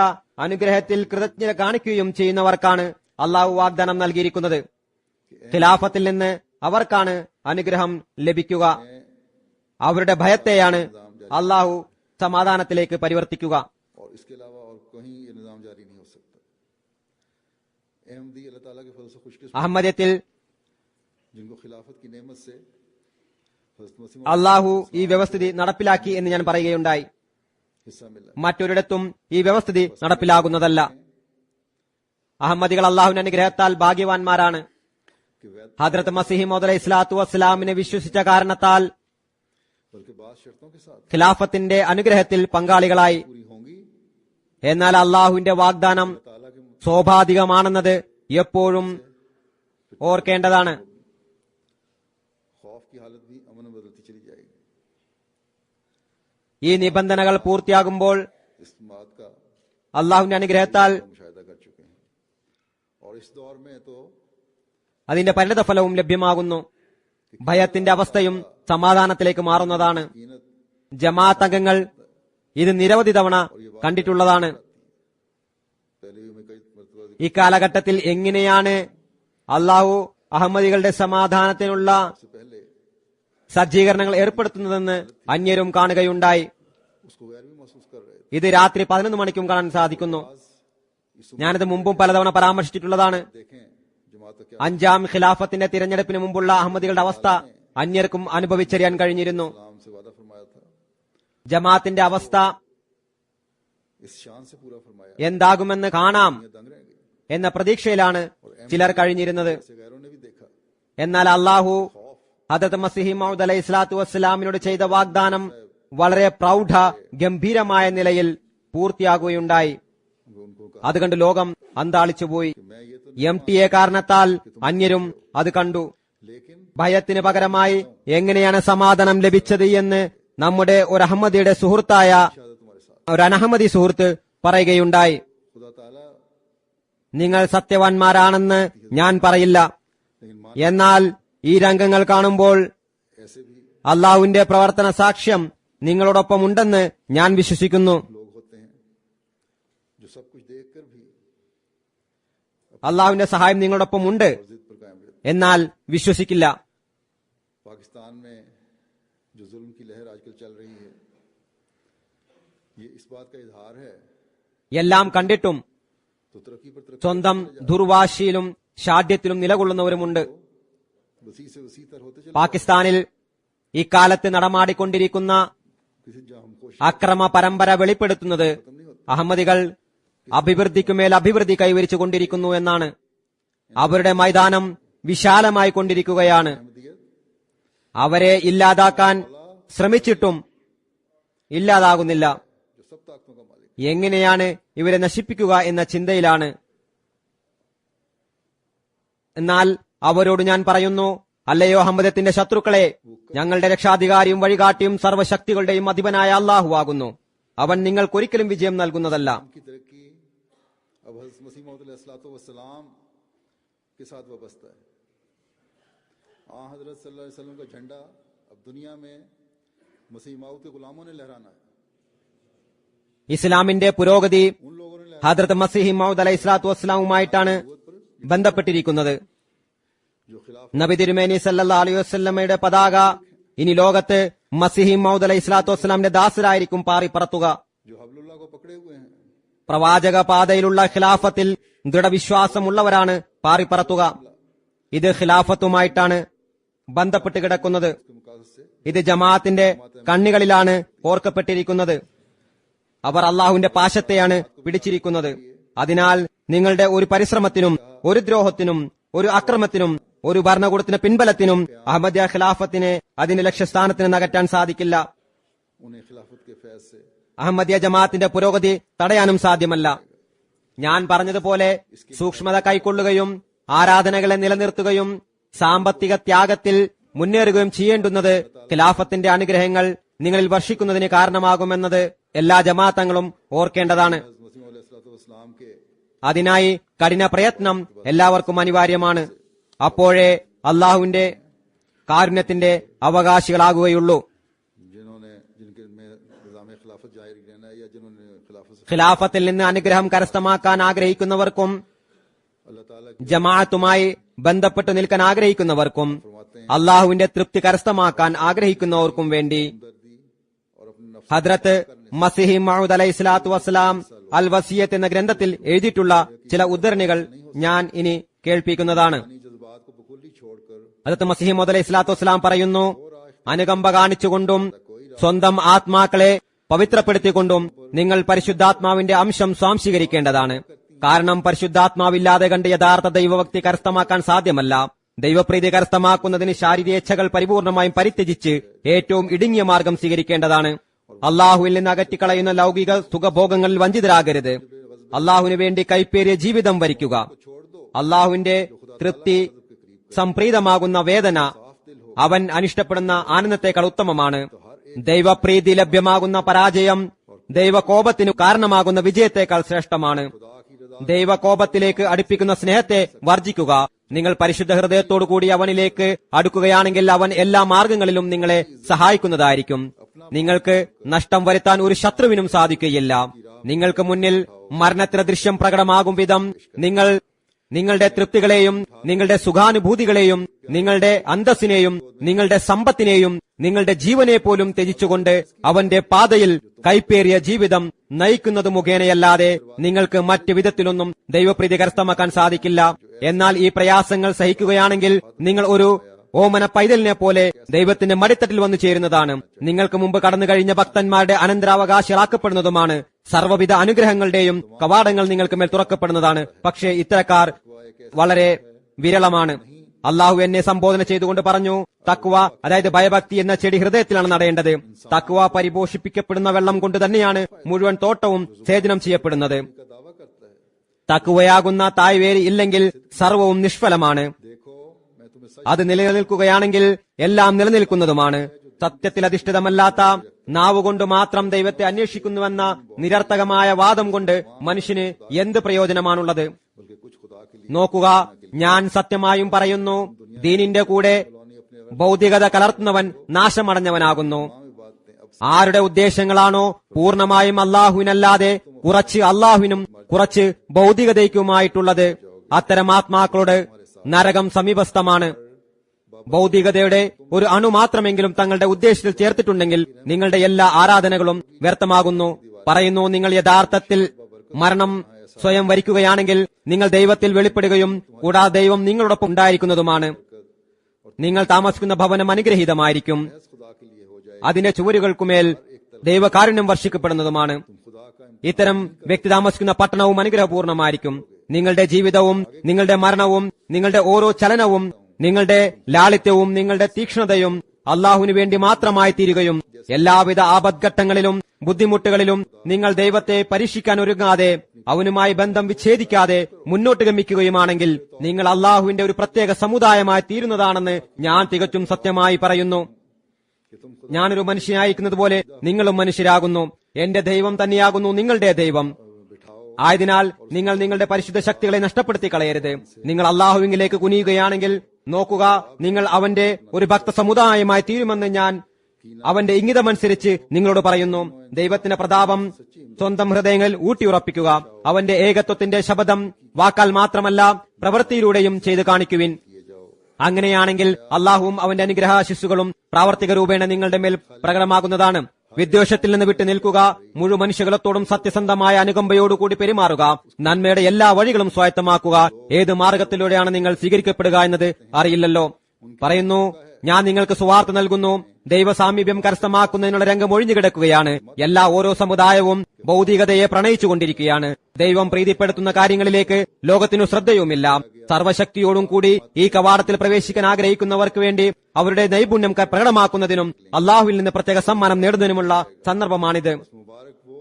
അനുഗ്രഹത്തിൽ കൃതജ്ഞത കാണിക്കുകയും ചെയ്യുന്നവർക്കാണ് അള്ളാഹു വാഗ്ദാനം നൽകിയിരിക്കുന്നത്. ഖിലാഫത്തിൽ നിന്ന് അവർക്കാണ് അനുഗ്രഹം ലഭിക്കുക. അവരുടെ ഭയത്തെയാണ് അള്ളാഹു സമാധാനത്തിലേക്ക് പരിവർത്തിക്കുക. और इसके अलावा और कहीं ये निजाम जारी नहीं हो सकता। अहमदी अल्लाह ताला के फजल से खुशकिस्मत അഹമ്മദത്തിൽ जिनको खिलाफत की नेमत से हज़रत मसीह അള്ളാഹു ഈ വ്യവസ്ഥിതി നടപ്പിലാക്കി എന്ന് ഞാൻ പറയുകയുണ്ടായി. हिस्सा मिला മറ്റൊരിടത്തും ഈ വ്യവസ്ഥിതി നടപ്പിലാകുന്നതല്ല. അഹമ്മദികൾ അള്ളാഹുവിന്റെ അനുഗ്രഹത്താൽ ഭാഗ്യവാന്മാരാണ്. कि वैद ഹദ്രത്ത് മസീഹ് മൗദ് അലൈഹി സ്വലാത്തു വസ്സലാമിനെ വിശ്വസിച്ച കാരണത്താൽ बल्कि बाद शर्तों के साथ ഖിലാഫത്തിന്റെ അനുഗ്രഹത്തിൽ പങ്കാളികളായി. पूरी होंगी। എന്നാൽ അള്ളാഹുവിന്റെ വാഗ്ദാനം ताला के സ്വാഭാവികമാണെന്നത് എപ്പോഴും ഓർക്കേണ്ടതാണ്. खौफ की हालत भी अमन में बदलती चली जाएगी। ഈ നിബന്ധനകൾ പൂർത്തിയാകുമ്പോൾ इस बात का അള്ളാഹുവിന്റെ അനുഗ്രഹത്താൽ मुशाहिदा कर चुके हैं और इस दौर में तो അതിന്റെ പരിണതഫലവും ലഭ്യമാകുന്നു. ഭയത്തിന്റെ അവസ്ഥയും സമാധാനത്തിലേക്ക് മാറുന്നതാണ്. कीनत ജമാഅത്ത് അംഗങ്ങൾ ഇത് നിരവധി തവണ കണ്ടിട്ടുള്ളതാണ്. पहले भी मैं कई मरतबा ഈ കാലഘട്ടത്തിൽ എങ്ങനെയാണ് അള്ളാഹു അഹമ്മദികളുടെ സമാധാനത്തിനുള്ള से पहले സജ്ജീകരണങ്ങൾ ഏർപ്പെടുത്തുന്നതെന്ന് അന്യരും കാണുകയുണ്ടായി. उसको गैर भी महसूस कर रहे थे. ഇത് രാത്രി 11 മണിക്കും കാണാൻ സാധിക്കുന്നു. ഞാനിത് മുമ്പും പലതവണ പരാമർശിച്ചിട്ടുള്ളതാണ്. देखें जमात का क्या 5ാം ഖിലാഫത്തിന്റെ തിരഞ്ഞെടുപ്പിന് മുമ്പുള്ള അഹമ്മദികളുടെ അവസ്ഥ അന്യർക്കും അനുഭവിച്ചറിയാൻ കഴിഞ്ഞിരുന്നു. इस्लाम से वादा फरमाया था, ജമാഅത്തിന്റെ അവസ്ഥ इस शान से पूरा फरमाया. എന്താകുമെന്ന് കാണാം ये दंग रहेंगे. എന്ന പ്രതീക്ഷയിലാണ് ചിലർ കഴിഞ്ഞിരുന്നത്. ऐसे गैरों ने भी देखा. എന്നാൽ അള്ളാഹു ഹദരത്ത് മസീഹ് മൗഊദ് അലൈഹി സ്വലാത്തു വസ്സലാമിനോട് ചെയ്ത വാഗ്ദാനം വളരെ പ്രൗഢ ഗംഭീരമായ നിലയിൽ പൂർത്തിയാകുകയുണ്ടായി. उनको कहा അതുകണ്ട് ലോകം അന്താളിച്ചുപോയി. मैं ये तो MTA കാരണത്താൽ അന്യരും അത് കണ്ടു. लेकिन ഭയത്തിന് പകരമായി എങ്ങനെയാണ് സമാധാനം ലഭിച്ചത് എന്ന് നമ്മുടെ ഒരു അഹമ്മദിയുടെ സുഹൃത്തായ शायद तुम्हारे साथ ഒരു അനഹമ്മദി സുഹൃത്ത് പറയുകയുണ്ടായി. खुदा ताला നിങ്ങൾ സത്യവാൻമാരാണെന്ന് ഞാൻ പറയില്ല, लेकिन मान എന്നാൽ ഈ രംഗങ്ങൾ കാണുമ്പോൾ ऐसे भी അള്ളാഹുവിന്റെ പ്രവർത്തന സാക്ഷ്യം നിങ്ങളോടൊപ്പം ഉണ്ടെന്ന് ഞാൻ വിശ്വസിക്കുന്നു. लोग होते हैं जो सब कुछ देखकर भी അള്ളാഹുവിന്റെ സഹായം നിങ്ങളോടൊപ്പം ഉണ്ട് जिद पर कायम रहते എന്നാൽ വിശ്വസിക്കില്ല. हैं. पाकिस्तान में जो जुल्म की लहर आजकल चल रही है, ये इस बात का इजहार है എല്ലാം കണ്ടിട്ടും तो तरक्की पर तरक्की സ്വന്തം ദുർവാശിയിലും ഷാഢ്യത്തിലും നിലകൊള്ളുന്നവരുമുണ്ട്. वसी से वसी तर होते चले. പാകിസ്ഥാനിൽ ഇക്കാലത്ത് നടമാടിക്കൊണ്ടിരിക്കുന്ന किसी जहां हम कोशिश അക്രമ പരമ്പര വെളിപ്പെടുത്തുന്നത് അഹമ്മദികൾ അഭിവൃദ്ധിക്കുമേൽ അഭിവൃദ്ധി കൈവരിച്ചു കൊണ്ടിരിക്കുന്നു എന്നാണ്. അവരുടെ മൈതാനം വിശാലമായി കൊണ്ടിരിക്കുകയാണ്. अहमदियत അവരെ ഇല്ലാതാക്കാൻ ശ്രമിച്ചിട്ടും ഇല്ലാതാകുന്നില്ല. जो सब ताकतों का मालिक എങ്ങനെയാണ് ഇവരെ നശിപ്പിക്കുക എന്ന ചിന്തയിലാണ്. എന്നാൽ അവരോട് ഞാൻ പറയുന്നു, അല്ലയോ അഹമ്മദത്തിന്റെ ശത്രുക്കളെ, ഞങ്ങളുടെ രക്ഷാധികാരിയും വഴികാട്ടിയും സർവ്വശക്തികളുടെയും അധിപനായ അള്ളാഹു ആകുന്നു. അവൻ നിങ്ങൾക്കൊരിക്കലും വിജയം നൽകുന്നതല്ല. की तरक्की अब हज़रत मसीह मौऊद अलैहिस्सलाम के साथ वाबस्ता है. हज़रत सल्लल्लाहु अलैहि वसल्लम का झंडा अब दुनिया में मसीह मौऊद के गुलामों ने लहराना है. ഇസ്ലാമിന്റെ പുരോഗതി उन लोगों ने ഹദ്രത്ത് മസീഹ് മൗഊദ് അലൈഹി സ്വലാത്തു വസ്സലാമുമായിട്ടാണ് ബന്ധപ്പെട്ടിരിക്കുന്നത്. जो खिलाफ നബി തിരുമേനി സല്ലല്ലാഹു അലൈഹി വസല്ലമയുടെ പതാക ഇനി ലോകത്ത് മസീഹ് മൗഊദ് അലൈഹി സ്വലാത്തു വസ്സലാമിന്റെ ദാസരായിരിക്കും പാറിപ്പറത്തുക. जो हबलुल्लाह को पकड़े हुए हैं, പ്രവാചക പാതയിലുള്ള ഖിലാഫത്തിൽ ദൃഢവിശ്വാസമുള്ളവരാണ് പാറിപ്പറത്തുക. ഇത് ഖിലാഫത്തുമായിട്ടാണ് ബന്ധപ്പെട്ട് കിടക്കുന്നത്. उसके मुकासद से ഇത് ജമാഅത്തിന്റെ കണ്ണികളിലാണ് ഓർക്കപ്പെട്ടിരിക്കുന്നത്. അവർ അള്ളാഹുവിന്റെ പാശത്തെയാണ് പിടിച്ചിരിക്കുന്നത്. അതിനാൽ നിങ്ങളുടെ ഒരു പരിശ്രമത്തിനും ഒരു ദ്രോഹത്തിനും ഒരു അക്രമത്തിനും ഒരു ഭരണകൂടത്തിന്റെ പിൻബലത്തിനും അഹമ്മദിയ ഖിലാഫത്തിനെ അതിന്റെ ലക്ഷ്യസ്ഥാനത്തിന് നകറ്റാൻ സാധിക്കില്ല. उन्हें खिलाफत के फैज से അഹമ്മദിയ ജമാഅത്തിന്റെ പുരോഗതി തടയാനും സാധ്യമല്ല. ഞാൻ പറഞ്ഞതുപോലെ സൂക്ഷ്മത കൈക്കൊള്ളുകയും ആരാധനകളെ നിലനിർത്തുകയും സാമ്പത്തിക ത്യാഗത്തിൽ മുന്നേറുകയും ചെയ്യേണ്ടുന്നത് ഖിലാഫത്തിന്റെ അനുഗ്രഹങ്ങൾ നിങ്ങളിൽ വർഷിക്കുന്നതിന് കാരണമാകുമെന്നത് എല്ലാ ജമാഅത്തങ്ങളും ഓർക്കേണ്ടതാണ്. हज़रत मसीह मौऊद अलैहिस्सलाम के അതിനായി കഠിന പ്രയത്നം എല്ലാവർക്കും അനിവാര്യമാണ്. അപ്പോഴേ അള്ളാഹുവിന്റെ കാരുണ്യത്തിന്റെ അവകാശികളാകുകയുള്ളൂ. जिनके में निज़ाम खिलाफत जाहिर रहना है या जिन्होंने खिलाफत से ഖിലാഫത്തിൽ നിന്ന് അനുഗ്രഹം കരസ്ഥമാക്കാൻ ആഗ്രഹിക്കുന്നവർക്കും अल्लाह ताला ജമാഅത്തുമായി ബന്ധപ്പെട്ട് നിൽക്കാൻ ആഗ്രഹിക്കുന്നവർക്കും അള്ളാഹുവിന്റെ തൃപ്തി കരസ്ഥമാക്കാൻ ആഗ്രഹിക്കുന്നവർക്കും വേണ്ടി दर्दी और अपने नफ्स ഹദ്രത്ത് മസീഹ് മൗഊദ് അലൈഹി സ്വലാത്തു വസ്സലാം അൽ വസിയത്ത് എന്ന ഗ്രന്ഥത്തിൽ എഴുതിയിട്ടുള്ള ചില ഉദ്ധരണികൾ ഞാൻ ഇനി കേൾപ്പിക്കുന്നതാണ്. जज्बात को बकुली छोड़कर ഹദ്രത്ത് മസീഹ് മൗഊദ് അലൈഹി സ്വലാത്തു വസ്സലാം പറയുന്നു, അനുകമ്പ കാണിച്ചുകൊണ്ടും സ്വന്തം ആത്മാക്കളെ പവിത്രപ്പെടുത്തിക്കൊണ്ടും നിങ്ങൾ പരിശുദ്ധാത്മാവിന്റെ അംശം സ്വാംശീകരിക്കേണ്ടതാണ്. കാരണം പരിശുദ്ധാത്മാവില്ലാതെ കണ്ട് യഥാർത്ഥ ദൈവഭക്തി കരസ്ഥമാക്കാൻ സാധ്യമല്ല. ദൈവപ്രീതി കരസ്ഥമാക്കുന്നതിന് ശാരീരികേച്ഛകൾ പരിപൂർണമായും പരിത്യജിച്ച് ഏറ്റവും ഇടുങ്ങിയ മാർഗം സ്വീകരിക്കേണ്ടതാണ്. അള്ളാഹുവിൽ നിന്ന് അകറ്റിക്കളയുന്ന ലൗകിക സുഖഭോഗങ്ങളിൽ വഞ്ചിതരാകരുത്. അള്ളാഹുവിന് വേണ്ടി കൈപ്പേറിയ ജീവിതം വരിക്കുക. അള്ളാഹുവിന്റെ തൃപ്തി സംപ്രീതമാകുന്ന വേദന അവൻ അനിഷ്ടപ്പെടുന്ന ആനന്ദത്തെക്കാൾ ഉത്തമമാണ്. ദൈവപ്രീതി ലഭ്യമാകുന്ന പരാജയം ദൈവകോപത്തിനു കാരണമാകുന്ന വിജയത്തേക്കാൾ ശ്രേഷ്ഠമാണ്. ദൈവകോപത്തിലേക്ക് അടുപ്പിക്കുന്ന സ്നേഹത്തെ വർജിക്കുക. നിങ്ങൾ പരിശുദ്ധ ഹൃദയത്തോടുകൂടി അവനിലേക്ക് അടുക്കുകയാണെങ്കിൽ അവൻ എല്ലാ മാർഗങ്ങളിലും നിങ്ങളെ സഹായിക്കുന്നതായിരിക്കും. നിങ്ങൾക്ക് നഷ്ടം വരുത്താൻ ഒരു ശത്രുവിനും സാധിക്കുകയില്ല. നിങ്ങൾക്ക് മുന്നിൽ മരണത്തിന്റെ ദൃശ്യം പ്രകടമാകും വിധം നിങ്ങളുടെ തൃപ്തികളെയും നിങ്ങളുടെ സുഖാനുഭൂതികളെയും നിങ്ങളുടെ അന്തസ്സിനെയും നിങ്ങളുടെ സമ്പത്തിനെയും നിങ്ങളുടെ ജീവനെ പോലും ത്യജിച്ചുകൊണ്ട് അവന്റെ പാതയിൽ കൈപ്പേറിയ ജീവിതം നയിക്കുന്നത് മുഖേനയല്ലാതെ നിങ്ങൾക്ക് മറ്റു വിധത്തിലൊന്നും ദൈവപ്രീതി കരസ്ഥമാക്കാൻ സാധിക്കില്ല. എന്നാൽ ഈ പ്രയാസങ്ങൾ സഹിക്കുകയാണെങ്കിൽ നിങ്ങൾ ഒരു ഓമന പൈതലിനെ പോലെ ദൈവത്തിന്റെ മടിത്തട്ടിൽ വന്നു ചേരുന്നതാണ്. നിങ്ങൾക്ക് മുമ്പ് കടന്നു കഴിഞ്ഞ ഭക്തന്മാരുടെ അനന്തരാവകാശികളാക്കപ്പെടുന്നതുമാണ്. സർവ്വവിധ അനുഗ്രഹങ്ങളുടെയും കവാടങ്ങൾ നിങ്ങൾക്ക് മേൽ തുറക്കപ്പെടുന്നതാണ്. പക്ഷേ ഇത്തരക്കാർ വളരെ വിരളമാണ്. അള്ളാഹു എന്നെ സംബോധന ചെയ്തുകൊണ്ട് പറഞ്ഞു, തക്വ അതായത് ഭയഭക്തി എന്ന ചെടി ഹൃദയത്തിലാണ് നടേണ്ടത്. തക്വ പരിപോഷിപ്പിക്കപ്പെടുന്ന വെള്ളം കൊണ്ട് തന്നെയാണ് മുഴുവൻ തോട്ടവും ഛേദനം ചെയ്യപ്പെടുന്നത്. തക്വയാകുന്ന തായ്വേര് ഇല്ലെങ്കിൽ സർവവും നിഷ്ഫലമാണ്. അത് നിലനിൽക്കുകയാണെങ്കിൽ എല്ലാം നിലനിൽക്കുന്നതുമാണ്. സത്യത്തിൽ അധിഷ്ഠിതമല്ലാത്ത നാവുകൊണ്ട് മാത്രം ദൈവത്തെ അന്വേഷിക്കുന്നുവെന്ന നിരർത്ഥകമായ വാദം കൊണ്ട് മനുഷ്യന് എന്ത് പ്രയോജനമാണുള്ളത്? നോക്കുക, ഞാൻ സത്യമായും പറയുന്നു, ദീനിന്റെ കൂടെ ഭൗതികത കലർത്തുന്നവൻ നാശമടഞ്ഞവനാകുന്നു. ആരുടെ ഉദ്ദേശങ്ങളാണോ പൂർണ്ണമായും അള്ളാഹുവിനല്ലാതെ കുറച്ച് അള്ളാഹുവിനും കുറച്ച് ഭൗതികതയ്ക്കുമായിട്ടുള്ളത്, അത്തരം ആത്മാക്കളോട് നരകം സമീപസ്ഥമാണ്. ഭൗതികതയുടെ ഒരു അണു മാത്രമെങ്കിലും തങ്ങളുടെ ഉദ്ദേശത്തിൽ ചേർത്തിട്ടുണ്ടെങ്കിൽ നിങ്ങളുടെ എല്ലാ ആരാധനകളും വ്യർത്ഥമാകുന്നു. പറയുന്നു, നിങ്ങൾ യഥാർത്ഥത്തിൽ മരണം സ്വയം വരിക്കുകയാണെങ്കിൽ നിങ്ങൾ ദൈവത്തിൽ വെളിപ്പെടുകയും കൂടാതെ ദൈവം നിങ്ങളോടൊപ്പം ഉണ്ടായിരിക്കുന്നതുമാണ്. നിങ്ങൾ താമസിക്കുന്ന ഭവനം അനുഗ്രഹീതമായിരിക്കും. അതിന്റെ ചുവരുകൾക്കുമേൽ ദൈവകാരുണ്യം വർഷിക്കപ്പെടുന്നതുമാണ്. ഇത്തരം വ്യക്തി താമസിക്കുന്ന പട്ടണവും അനുഗ്രഹപൂർണമായിരിക്കും. നിങ്ങളുടെ ജീവിതവും നിങ്ങളുടെ മരണവും നിങ്ങളുടെ ഓരോ ചലനവും നിങ്ങളുടെ ലാളിത്യവും നിങ്ങളുടെ തീക്ഷ്ണതയും അള്ളാഹുവിനു വേണ്ടി മാത്രമായി തീരുകയും എല്ലാവിധ ആപദ്ഘട്ടങ്ങളിലും ബുദ്ധിമുട്ടുകളിലും നിങ്ങൾ ദൈവത്തെ പരീക്ഷിക്കാൻ ഒരുങ്ങാതെ അവനുമായി ബന്ധം വിച്ഛേദിക്കാതെ മുന്നോട്ട് ഗമിക്കുകയുമാണെങ്കിൽ നിങ്ങൾ അള്ളാഹുവിന്റെ ഒരു പ്രത്യേക സമുദായമായി തീരുന്നതാണെന്ന് ഞാൻ തികച്ചും സത്യമായി പറയുന്നു. ഞാനൊരു മനുഷ്യനായിരിക്കുന്നത് പോലെ നിങ്ങളും മനുഷ്യരാകുന്നു. എന്റെ ദൈവം തന്നെയാകുന്നു നിങ്ങളുടെ ദൈവം. ആയതിനാൽ നിങ്ങൾ നിങ്ങളുടെ പരിശുദ്ധ ശക്തികളെ നഷ്ടപ്പെടുത്തി കളയരുത്. നിങ്ങൾ അള്ളാഹുവിലേക്ക് കുനിയുകയാണെങ്കിൽ നോക്കുക, നിങ്ങൾ അവന്റെ ഒരു ഭക്ത സമുദായമായി തീരുമെന്ന് ഞാൻ അവന്റെ ഇംഗിതമനുസരിച്ച് നിങ്ങളോട് പറയുന്നു. ദൈവത്തിന്റെ പ്രതാപം സ്വന്തം ഹൃദയങ്ങളിൽ ഊട്ടിയുറപ്പിക്കുക. അവന്റെ ഏകത്വത്തിന്റെ ശബ്ദം വാക്കാൽ മാത്രമല്ല പ്രവൃത്തിയിലൂടെയും ചെയ്ത് കാണിക്കുവിൻ. അങ്ങനെയാണെങ്കിൽ അള്ളാഹുവും അവന്റെ അനുഗ്രഹാശിസ്സുകളും പ്രാവർത്തിക രൂപേണ നിങ്ങളുടെ മേൽ പ്രകടമാകുന്നതാണ്. വിദ്വേഷത്തിൽ നിന്ന് വിട്ടു നിൽക്കുക. മുഴു മനുഷ്യകുലത്തോടും സത്യസന്ധമായ അനുകമ്പയോടുകൂടി പെരുമാറുക. നന്മയുടെ എല്ലാ വഴികളും സ്വായത്തമാക്കുക. ഏത് മാർഗത്തിലൂടെയാണ് നിങ്ങൾ സ്വീകരിക്കപ്പെടുക എന്നത് അറിയില്ലല്ലോ. പറയുന്നു, ഞാൻ നിങ്ങൾക്ക് സുവാർത്ത നൽകുന്നു. ദൈവസാമീപ്യം കരസ്ഥമാക്കുന്നതിനുള്ള രംഗം ഒഴിഞ്ഞു കിടക്കുകയാണ്. ഓരോ സമുദായവും ഭൗതികതയെ പ്രണയിച്ചുകൊണ്ടിരിക്കുകയാണ്. ദൈവം പ്രീതിപ്പെടുത്തുന്ന കാര്യങ്ങളിലേക്ക് ലോകത്തിനു ശ്രദ്ധയുമില്ല. സർവശക്തിയോടും കൂടി ഈ കവാടത്തിൽ പ്രവേശിക്കാൻ ആഗ്രഹിക്കുന്നവർക്ക് വേണ്ടി അവരുടെ നൈപുണ്യം പ്രകടമാക്കുന്നതിനും അള്ളാഹുവിൽ നിന്ന് പ്രത്യേക സമ്മാനം നേടുന്നതിനുമുള്ള സന്ദർഭമാണിത്.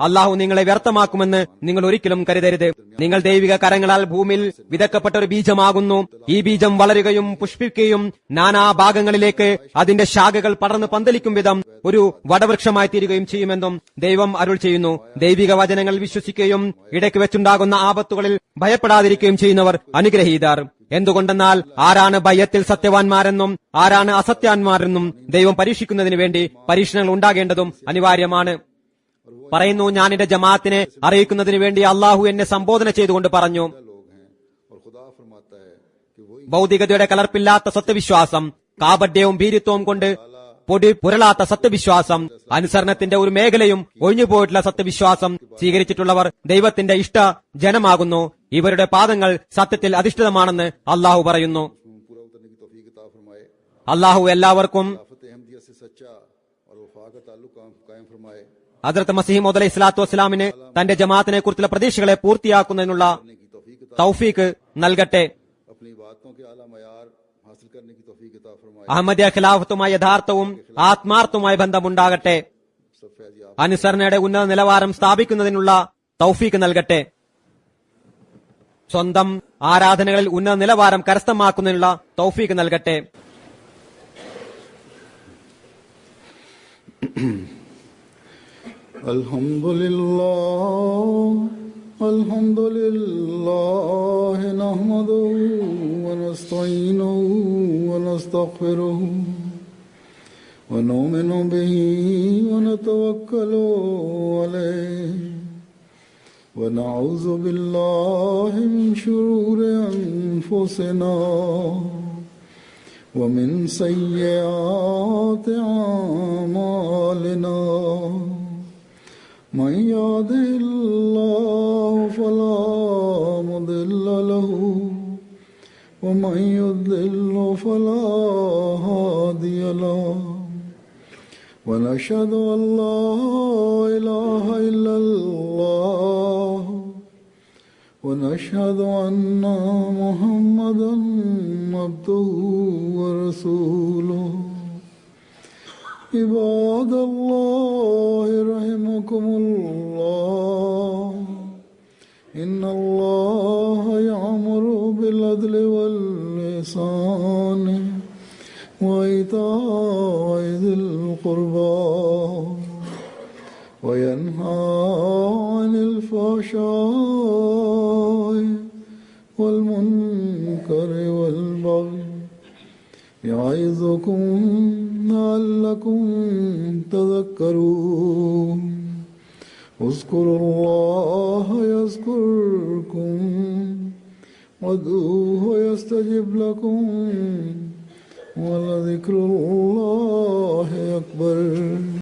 അള്ളാഹു നിങ്ങളെ വ്യർത്ഥമാക്കുമെന്ന് നിങ്ങൾ ഒരിക്കലും കരുതരുത്. നിങ്ങൾ ദൈവിക കരങ്ങളാൽ ഭൂമിയിൽ വിതക്കപ്പെട്ട ഒരു ബീജമാകുന്നു. ഈ ബീജം വളരുകയും പുഷ്പിക്കുകയും നാനാ ഭാഗങ്ങളിലേക്ക് അതിന്റെ ശാഖകൾ പടർന്ന് പന്തലിക്കും വിധം ഒരു വടവൃക്ഷമായി തീരുകയും ചെയ്യുമെന്നും ദൈവം അരുൾ ചെയ്യുന്നു. ദൈവിക വചനങ്ങൾ വിശ്വസിക്കുകയും ഇടയ്ക്ക് വെച്ചുണ്ടാകുന്ന ആപത്തുകളിൽ ഭയപ്പെടാതിരിക്കുകയും ചെയ്യുന്നവർ അനുഗ്രഹീതർ. എന്തുകൊണ്ടെന്നാൽ ആരാണ് ഭയത്തിൽ സത്യവാൻമാരെന്നും ആരാണ് അസത്യാന്മാരെന്നും ദൈവം പരീക്ഷിക്കുന്നതിന് വേണ്ടി പരീക്ഷണങ്ങൾ ഉണ്ടാകേണ്ടതും അനിവാര്യമാണ്. പറയുന്നു, ഞാൻ എന്റെ ജമാഅത്തിനെ അറിയിക്കുന്നതിന് വേണ്ടി അള്ളാഹു എന്നെ സംബോധന ചെയ്തുകൊണ്ട് പറഞ്ഞു, ഭൗതികതയുടെ കലർപ്പില്ലാത്ത സത്യവിശ്വാസം, കാപഢ്യവും ഭീരുത്വവും കൊണ്ട് പൊടി പുരളാത്ത സത്യവിശ്വാസം, അനുസരണത്തിന്റെ ഒരു മേഖലയും ഒഴിഞ്ഞുപോയിട്ടുള്ള സത്യവിശ്വാസം സ്വീകരിച്ചിട്ടുള്ളവർ ദൈവത്തിന്റെ ഇഷ്ട ജനമാകുന്നു. ഇവരുടെ പാദങ്ങൾ സത്യത്തിൽ അധിഷ്ഠിതമാണെന്ന് അള്ളാഹു പറയുന്നു. അള്ളാഹു എല്ലാവർക്കും ഹദ്റത്ത് മസീഹ് മൗഊദ് അലൈഹിസ്സലാത്തു വസ്സലാമിന് തന്റെ ജമാഅത്തിനെ കുറിച്ചുള്ള പ്രതീക്ഷകളെ പൂർത്തിയാക്കുന്നതിനുള്ള തൗഫീഖ് നൽകട്ടെ. അഹമ്മദിയ ഖിലാഫത്തുമായി യഥാർത്ഥവും ആത്മാർത്ഥവുമായ ബന്ധമുണ്ടാകട്ടെ. അനുസരണയുടെ ഉന്നത നിലവാരം സ്ഥാപിക്കുന്നതിനുള്ള തൗഫീഖ് നൽകട്ടെ. സ്വന്തം ആരാധനകളിൽ ഉന്നത നിലവാരം കരസ്ഥമാക്കുന്നതിനുള്ള തൗഫീഖ് നൽകട്ടെ. الحمد لله نحمده ونستعينه ونستغفره ونؤمن به ونتوكل عليه ونعوذ بالله من شرور أنفسنا ومن سيئات أعمالنا من يهده الله فلا مضل له ومن يضلل فلا هادي له ونشهد أن لا إله إلا الله ونشهد أن محمدا عبده ورسوله عباد الله رحمكم الله إن الله يأمر بالعدل والإحسان وإيتاء ذي القربى وينهى عن الفحشاء والمنكر والبغي يعظكم لعلكم تذكرون اذكروا الله يذكركم وادعوه يستجب لكم ولذكر الله أكبر